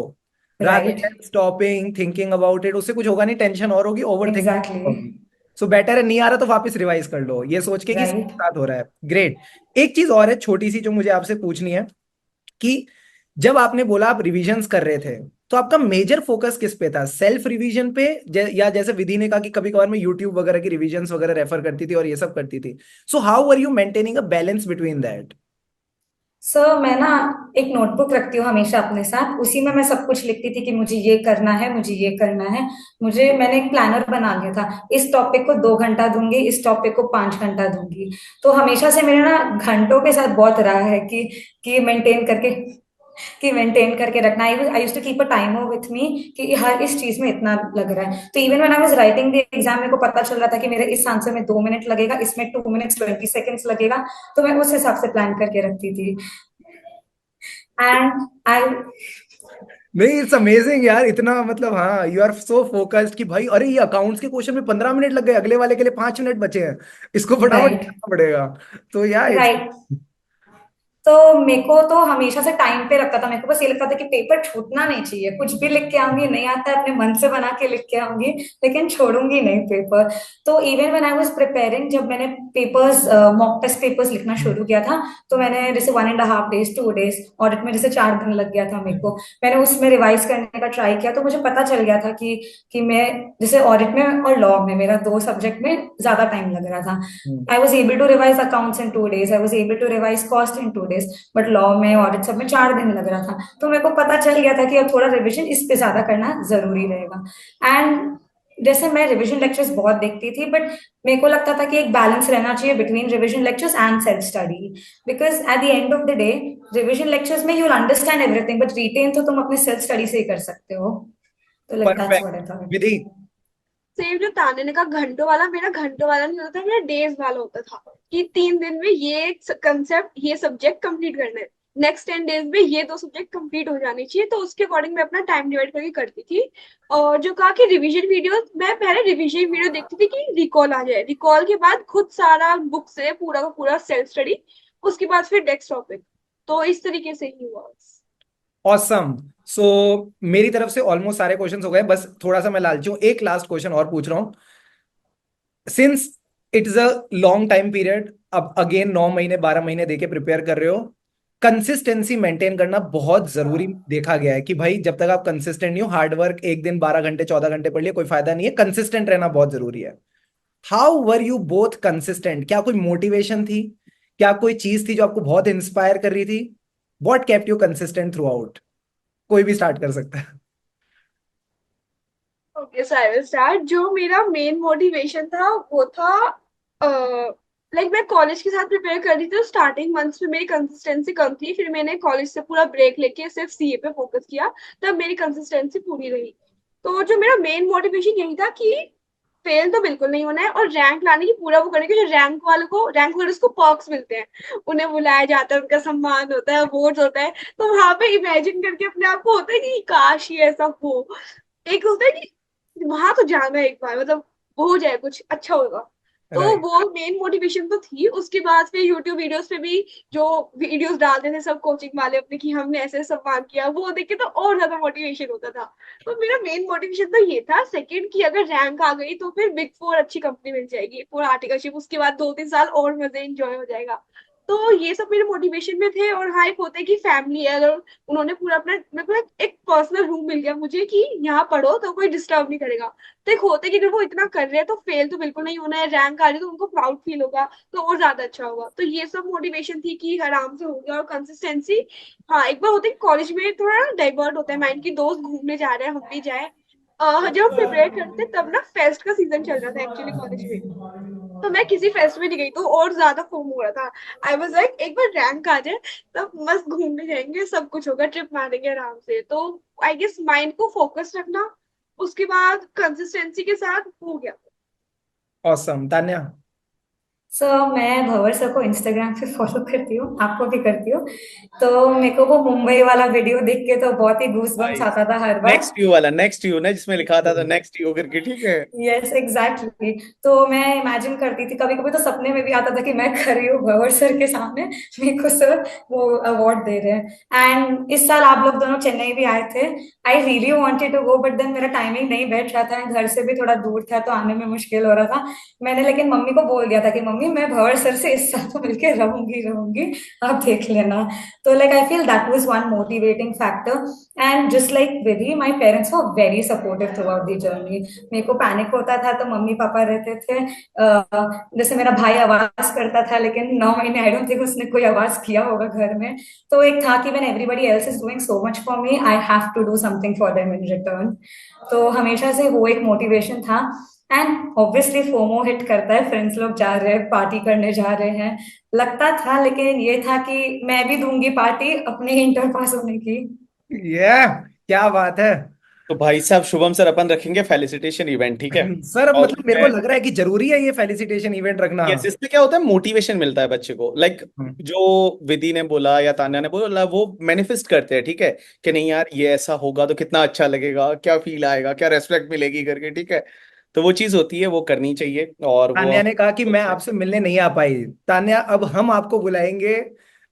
Speaker 4: rather
Speaker 5: right,
Speaker 4: then stopping thinking about it. उससे कुछ होगा नहीं, टेंशन और होगी, ओवर थिंकिंग
Speaker 5: एग्जैक्टली,
Speaker 4: होगी। सो बेटर है, नहीं आ रहा तो वापस रिवाइज कर लो, ये सोच के कि
Speaker 5: राइट।
Speaker 4: साथ हो रहा है। ग्रेट। एक चीज और है छोटी सी जो मुझे आपसे पूछनी है कि जब आपने बोला आप रिविजन्स कर रहे थे तो आपका मेजर फोकस किस पे था? सेल्फ रिवीजन पे या जैसे विधि ने कहा कि कभी कभार मैं यूट्यूब वगैरह की रिविजन्स वगैरह रेफर करती थी और ये सब करती थी, so how are you maintaining a balance between that?
Speaker 5: Sir मैं ना एक नोटबुक रखती हूँ हमेशा अपने साथ, उसी में मैं सब कुछ लिखती थी कि मुझे ये करना है, मुझे ये करना है। मैंने एक प्लानर बना लिया था, इस टॉपिक को 2 घंटा दूंगी, इस टॉपिक को 5 घंटा दूंगी। तो हमेशा से मेरे ना घंटों के साथ बहुत रहा है कि मेंटेन करके रखना। I used to keep a timer with me कि हर इस चीज में इतना लग रहा है। तो even when I was writing the exam मेरे को पता चल रहा था कि मेरे इस आंसर में 2 मिनट लगेगा, इसमें 2 मिनट्स 20 सेकेंड्स लगेगा। तो मैं उस हिसाब से प्लान करके रखती थी। एंड आई
Speaker 4: नहीं, इट्स अमेजिंग यार, इतना मतलब, हाँ, यू आर सो फोकस्ड कि भाई अरे ये अकाउंट्स के क्वेश्चन में 15 मिनट लग गए, अगले वाले के लिए 5 मिनट बचे हैं, इसको फटाफट
Speaker 5: राइट,
Speaker 4: करना पड़ेगा। तो यार इट्स
Speaker 5: राइट। तो मेरे को तो हमेशा से टाइम पे रखता था, मेरे को बस ये लगता था कि पेपर छूटना नहीं चाहिए, कुछ भी लिख के आऊंगी, नहीं आता है अपने मन से बना के लिख के आऊंगी, लेकिन छोड़ूंगी नहीं पेपर। तो even when I was preparing, जब मैंने पेपर्स मॉक टेस्ट पेपर्स लिखना शुरू किया था, तो मैंने जैसे 1.5 days 2 days, ऑडिट में जैसे 4 दिन लग गया था मेरे को, मैंने उसमें रिवाइज करने का ट्राई किया। तो मुझे पता चल गया था कि मैं जैसे ऑडिट में और लॉ में मेरा 2 सब्जेक्ट में ज्यादा टाइम लग रहा था। I was able to revise accounts in 2 days, I was able to revise cost in 2 days, but law में ऑडिट सब में 4 दिन लग रहा था। तो मेरे को पता चल गया था कि अब थोड़ा रिविजन इस पे ज्यादा करना जरूरी रहेगा। एंड जैसे मैं रिविजन लेक्चर्स बहुत देखती थी, बट मेरे को लगता था कि एक बैलेंस रहना चाहिए between revision lectures and self study, because at the end of the day revision lectures में you will understand everything, but written तो तुम अपने सेल्फ स्टडी से ही कर सकते हो। तो like that's what
Speaker 4: perfect.
Speaker 5: I thought.
Speaker 4: Vidhi?
Speaker 3: Same जो ताने ने कहा घंटों वाला, मेरा घंटों वाला नहीं होता था, मेरा डेज वाला होता था कि 3 दिन में ये कंसेप्ट ये सब्जेक्ट कंप्लीट करना है, नेक्स्ट 10 डेज में ये 2 सब्जेक्ट कंप्लीट हो जाने चाहिए। तो उसके अकॉर्डिंग मैं अपना टाइम डिवाइड करके करती थी। और जो कहा कि रिवीजन वीडियो, मैं पहले रिवीजन वीडियो देखती थी कि रिकॉल आ जाए, रिकॉल के बाद खुद सारा बुक से पूरा का पूरा सेल्फ स्टडी, उसके बाद फिर नेक्स्ट टॉपिक। तो इस तरीके से ही हुआ।
Speaker 4: ऑसम। सो मेरी तरफ से ऑलमोस्ट सारे क्वेश्चंस हो गए, बस थोड़ा सा मैं लालची हूँ, एक लास्ट क्वेश्चन और पूछ रहा हूँ। Since it is a long time period, अब अगेन 9 महीने 12 महीने देके प्रिपेयर कर रहे हो, कंसिस्टेंसी मेंटेन करना बहुत जरूरी देखा गया है कि भाई जब तक आप कंसिस्टेंट नहीं हो, हार्ड वर्क एक दिन 12 घंटे 14 घंटे पढ़ लिए कोई फायदा नहीं है, कंसिस्टेंट रहना बहुत जरूरी है। How were you both consistent? क्या कोई मोटिवेशन थी, क्या कोई चीज थी जो आपको बहुत इंस्पायर कर रही थी? What kept you consistent through out? कोई भी स्टार्ट कर सकता है।
Speaker 3: Okay, so I will start. जो मेरा मेन मोटिवेशन था वो था, लाइक मैं कॉलेज के साथ प्रिपेयर कर रही थी, तो स्टार्टिंग मंथ्स में मेरी कंसिस्टेंसी कम थी, फिर मैंने कॉलेज से पूरा ब्रेक लेके सिर्फ सीए पे फोकस किया, तब मेरी कंसिस्टेंसी पूरी रही। तो जो मेरा मेन मोटिवेशन यही था कि फेल तो बिल्कुल नहीं होना है, और रैंक लाने की पूरा वो करने की, जो रैंक होल्डर्स को पर्क्स मिलते हैं, उन्हें बुलाया जाता है, उनका सम्मान होता है, अवार्ड्स होता है, तो वहां पे इमेजिन करके अपने आप को होता है कि काश ये ऐसा हो। एक होता है कि वहां तो जाना है एक बार, मतलब वो हो जाए, कुछ अच्छा होगा। तो
Speaker 4: राइट।
Speaker 3: वो मेन मोटिवेशन तो थी। उसके बाद फिर यूट्यूब वीडियोस पे भी जो वीडियोस डालते थे सब कोचिंग वाले अपने, कि हमने ऐसे सम्मान किया, वो देख के तो और ज्यादा मोटिवेशन होता था। तो मेरा मेन मोटिवेशन तो ये था। सेकंड, कि अगर रैंक आ गई तो फिर बिग फोर अच्छी कंपनी मिल जाएगी, पूरा आर्टिकलशिप, उसके बाद 2-3 साल और मजे एंजॉय हो जाएगा। तो ये सब मेरे मोटिवेशन में थे। और हाँ, एक होता है कि फैमिली है, अगर उन्होंने पूरा अपना, मेरे को एक पर्सनल रूम मिल गया मुझे कि यहाँ पढ़ो तो कोई डिस्टर्ब नहीं करेगा। तो एक होता है कि अगर वो इतना कर रहे हैं तो फेल तो बिल्कुल नहीं होना है, रैंक आ रही है तो उनको प्राउड फील होगा, तो और ज्यादा अच्छा होगा। तो ये सब मोटिवेशन थी कि आराम से हो गया। और कंसिस्टेंसी, हाँ, एक बार होता है कॉलेज में थोड़ा डाइवर्ट होता है माइंड की, दोस्त घूमने जा रहे हैं हम भी जाए। जब हम प्रिपेयर करते तब ना फेस्ट का सीजन चल रहा था एक्चुअली कॉलेज में, तो मैं किसी फेस्ट में नहीं गई, तो और ज्यादा फोम हो रहा था। आई वाज लाइक एक बार रैंक आ जाए तब मस्त घूमने जाएंगे, सब कुछ होगा, ट्रिप मारेंगे आराम से। तो आई गेस माइंड को फोकस रखना, उसके बाद कंसिस्टेंसी के साथ हो गया।
Speaker 4: ऑसम। तान्या?
Speaker 5: मैं भंवर सर को इंस्टाग्राम पे फॉलो करती हूँ, आपको भी करती हूँ। तो मेरे को वो मुंबई वाला वीडियो देख के तो बहुत ही गूज बम्स आता था हर बार।
Speaker 1: नेक्स्ट यू वाला, नेक्स्ट यू ना, जिसमें लिखा था नेक्स्ट यू करके, ठीक है।
Speaker 5: Yes exactly. तो मैं इमेजिन करती थी, कभी कभी तो सपने में भी आता था कि मैं खड़ी हूँ भंवर सर के सामने, मेरे को सर वो अवार्ड दे रहे हैं। एंड इस साल आप लोग दोनों चेन्नई भी आए थे। I really wanted to go, but then मेरा टाइमिंग नहीं बैठ रहा था, घर से भी थोड़ा दूर था तो आने में मुश्किल हो रहा था। मैंने लेकिन मम्मी को बोल दिया था कि मम्मी मैं भंवर सर से इस साल तो मिलके रहूंगी, आप देख लेना। तो like I feel that was one motivating factor. And just like Vidhi, my parents were very supportive through out the journey. मेरे को पैनिक होता था तो मम्मी पापा रहते थे। जैसे मेरा भाई आवाज करता था, लेकिन 9 महीने आई डोंट थिंक उसने कोई आवाज किया होगा घर में। तो एक था कि when everybody else is doing so much for me, I have to do something for them in return. तो हमेशा से वो एक मोटिवेशन था। एंड ऑब्वियसली फोमो हिट करता है, फ्रेंड्स लोग जा रहे हैं, पार्टी करने जा रहे हैं, लगता था। लेकिन ये था कि मैं भी दूंगी पार्टी अपने इंटर पास होने की।
Speaker 4: ये क्या बात है।
Speaker 1: तो भाई साहब, शुभम सर, अपन रखेंगे फेलिसिटेशन इवेंट, ठीक है।
Speaker 4: सर
Speaker 1: और
Speaker 4: मतलब मेरे को लग रहा है कि जरूरी है ये फेलिसिटेशन इवेंट रखना।
Speaker 1: यस, इससे क्या होता है, मोटिवेशन मिलता है बच्चे को। लाइक जो विधि ने बोला या तान्या ने बोला, वो मैनिफेस्ट करते हैं, ठीक है, कि नहीं यार ये ऐसा होगा तो कितना अच्छा लगेगा, क्या फील आएगा, क्या रेस्पेक्ट मिलेगी करके, ठीक है। तो वो चीज होती है, वो करनी चाहिए, और वो
Speaker 4: तान्या ने कहा कि मैं आपसे मिलने नहीं आ पाई। तान्या, अब हम आपको बुलाएंगे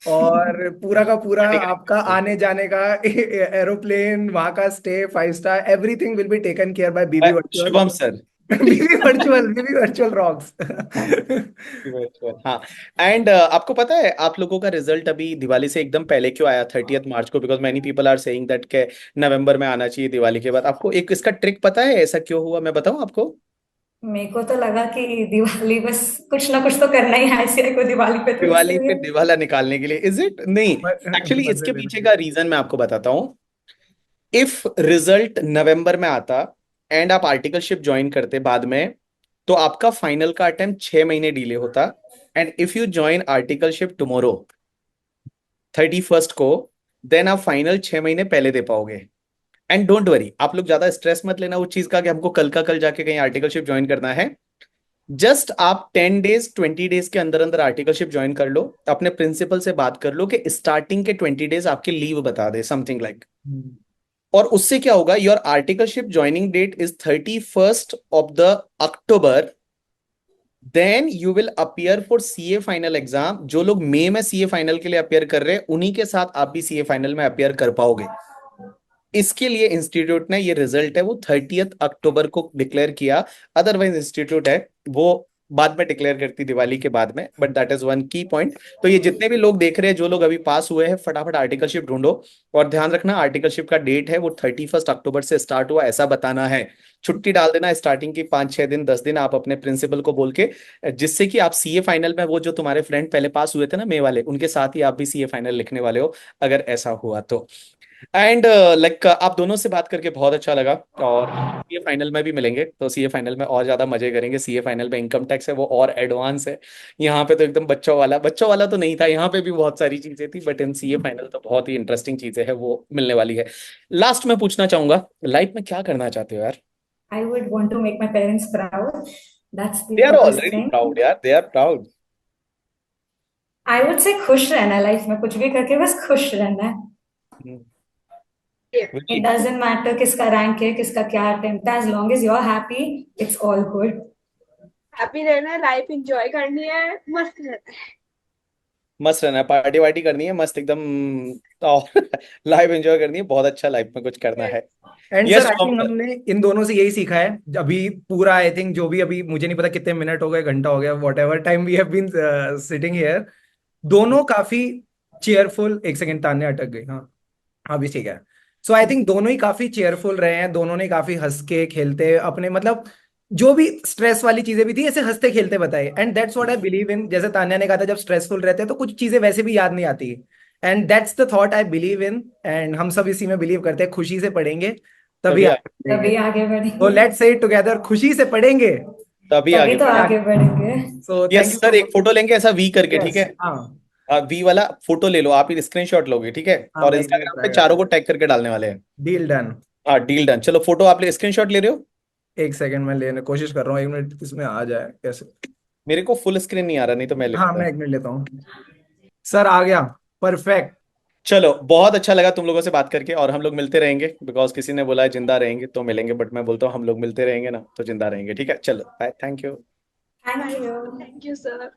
Speaker 4: और पूरा का पूरा
Speaker 1: पार्टी
Speaker 4: आपका
Speaker 1: करेंगे।
Speaker 4: आने जाने का एरोप्लेन, वहां का stay, 5 star, everything will be taken care by BB virtual.
Speaker 1: Shubham sir.
Speaker 4: BB virtual rocks.
Speaker 1: हाँ। एंड आपको पता है आप लोगों का रिजल्ट अभी दिवाली से एकदम पहले क्यों आया, 30 मार्च को? Because many people are saying that के नवंबर में आना चाहिए दिवाली के बाद। आपको एक इसका ट्रिक पता है ऐसा क्यों हुआ? मैं बताऊं आपको।
Speaker 5: मेरे को तो लगा कि दिवाली बस कुछ ना कुछ तो करना ही है ICI को दिवाली पे, तो
Speaker 1: दिवाली पे
Speaker 5: इसलिए।
Speaker 1: दिवाला निकालने के लिए, इज इट? नहीं, एक्चुअली
Speaker 4: बदले
Speaker 1: इसके
Speaker 4: लेने
Speaker 1: पीछे
Speaker 4: के
Speaker 1: का
Speaker 4: लिए।
Speaker 1: रीजन मैं आपको बताता हूँ। इफ रिजल्ट नवंबर में आता एंड आप आर्टिकलशिप ज्वाइन करते बाद में, तो आपका फाइनल का अटेम्प्ट 6 महीने डिले होता। And if you join articleship tomorrow 31st को, देन आप फाइनल 6 महीने पहले दे पाओगे। एंड डोंट वरी, आप लोग ज्यादा स्ट्रेस मत लेना उस चीज का कि हमको कल का कल जाके कहीं आर्टिकलशिप ज्वाइन करना है। जस्ट आप 10 डेज 20 डेज के अंदर अंदर आर्टिकलशिप ज्वाइन कर लो, अपने प्रिंसिपल से बात कर लो कि स्टार्टिंग के 20 डेज आपके लीव बता दे, समथिंग लाइक। और उससे क्या होगा, your articleship joining date is 31st of the October, then you will appear for CA final exam. जो लोग मई में सीए फाइनल के लिए अपियर कर रहे हैं उन्हीं के साथ आप भी सीए फाइनल में अपियर कर पाओगे। इसके लिए इंस्टीट्यूट ने ये रिजल्ट है वो 30 अक्टूबर को डिक्लेयर किया। अदरवाइज इंस्टीट्यूट है वो बाद में डिक्लेयर करती दिवाली के बाद में, बट दैट इज वन की पॉइंट। तो ये जितने भी लोग देख रहे हैं, जो लोग अभी पास हुए हैं, फटाफट आर्टिकलशिप ढूंढो। और ध्यान रखना आर्टिकलशिप का डेट है वो 31 अक्टूबर से स्टार्ट हुआ ऐसा बताना है। छुट्टी डाल देना स्टार्टिंग की 5-6 दिन 10 दिन आप अपने प्रिंसिपल को बोल के, जिससे कि आप सीए फाइनल में वो जो तुम्हारे फ्रेंड पहले पास हुए थे ना मई वाले, उनके साथ ही आप भी सीए फाइनल लिखने वाले हो अगर ऐसा हुआ तो। एंड लाइक आप दोनों से बात करके बहुत अच्छा लगा। और सीए फाइनल में भी मिलेंगे तो सीए फाइनल में और ज्यादा मजे करेंगे। सीए फाइनल में इनकम टैक्स है वो और एडवांस है। यहाँ पे तो एकदम बच्चों वाला तो नहीं था, यहाँ पे भी बहुत सारी चीजें थी, बट इन सीए फाइनल तो बहुत ही इंटरेस्टिंग चीजें है वो मिलने वाली है। लास्ट में पूछना चाहूंगा, लाइफ में क्या करना चाहते हो यार?
Speaker 5: I would want to make my parents proud. That's the
Speaker 1: they are
Speaker 5: first
Speaker 1: already
Speaker 5: thing.
Speaker 1: Proud यार, they are proud.
Speaker 5: I would say खुश रहना है लाइफ में, कुछ भी करके बस खुश रहना है। It doesn't matter किसका रैंक है, किसका क्या अटेम्प्ट है, as long as you're happy, it's all good.
Speaker 3: Happy रहना है, लाइफ एंजॉय करनी है, मस्त रहना है।
Speaker 1: मस्त रहना है, पार्टी वार्टी करनी है मस्त एकदम, और लाइफ एंजॉय करनी है, बहुत अच्छा लाइफ में कुछ करना है।
Speaker 4: And
Speaker 1: yes
Speaker 4: sir I think हमने इन दोनों से यही सीखा है अभी पूरा। आई थिंक जो भी अभी मुझे नहीं पता कितने मिनट हो गए, घंटा हो गया, whatever time we have been sitting here, दोनों काफी चेयरफुल। एक सेकंड, तान्या अटक गई। हाँ, अभी ठीक है। सो आई थिंक दोनों ही काफी चेयरफुल रहे हैं, दोनों ने काफी हंस के खेलते अपने मतलब जो भी स्ट्रेस वाली चीजें भी थी ऐसे हंसते खेलते बताए। And that's what I believe in. जैसे तान्या ने कहा था जब स्ट्रेसफुल रहते हैं तो कुछ चीजें वैसे भी याद नहीं आती। And that's the thought I believe in. And हम सब इसी में बिलीव करते हैं, खुशी से पढ़ेंगे तभी
Speaker 1: तभी
Speaker 4: आगे
Speaker 5: तभी
Speaker 4: बढ़ेंगे।
Speaker 5: आगे
Speaker 4: तो
Speaker 5: बढ़ेंगे,
Speaker 4: लेट्स से इट टुगेदर, खुशी से पढ़ेंगे
Speaker 1: तभी
Speaker 5: तभी
Speaker 1: आगे
Speaker 5: तो
Speaker 1: बढ़ेंगे।
Speaker 5: आगे बढ़ेंगे।
Speaker 4: So thank
Speaker 1: yes
Speaker 4: you
Speaker 1: sir,
Speaker 4: so
Speaker 1: एक फोटो लेंगे ऐसा वी करके, ठीक
Speaker 4: मच।
Speaker 1: है?
Speaker 4: हाँ
Speaker 1: वी वाला फोटो ले लो आप, ही स्क्रीनशॉट लोगे, ठीक है?
Speaker 4: हाँ,
Speaker 1: और
Speaker 4: मैं एक मिनट
Speaker 1: इंस्टाग्राम पे
Speaker 4: ट्राई करता
Speaker 1: चारों
Speaker 4: हूँ।
Speaker 1: को टैग करके डालने वाले हैं।
Speaker 4: Deal done.
Speaker 1: हाँ डील डन। चलो फोटो आप स्क्रीनशॉट ले रहे हो?
Speaker 4: एक सेकंड में लेने कोशिश कर रहा हूँ, एक मिनट इसमें आ जाए कैसे।
Speaker 1: मेरे को फुल स्क्रीन नहीं आ रहा, नहीं तो मैं ले
Speaker 4: हाँ,
Speaker 1: लेता।
Speaker 4: मैं एक मिनट लेता हूँ। सर आ गया, परफेक्ट।
Speaker 1: चलो बहुत अच्छा लगा तुम लोगों से बात करके, और हम लोग मिलते रहेंगे, बिकॉज किसी ने बोला है जिंदा रहेंगे तो मिलेंगे, बट मैं बोलता हूँ हम लोग मिलते रहेंगे ना तो जिंदा रहेंगे। ठीक है, चलो bye, thank you.
Speaker 5: Thank
Speaker 3: bye,
Speaker 5: you.
Speaker 3: Thank you sir.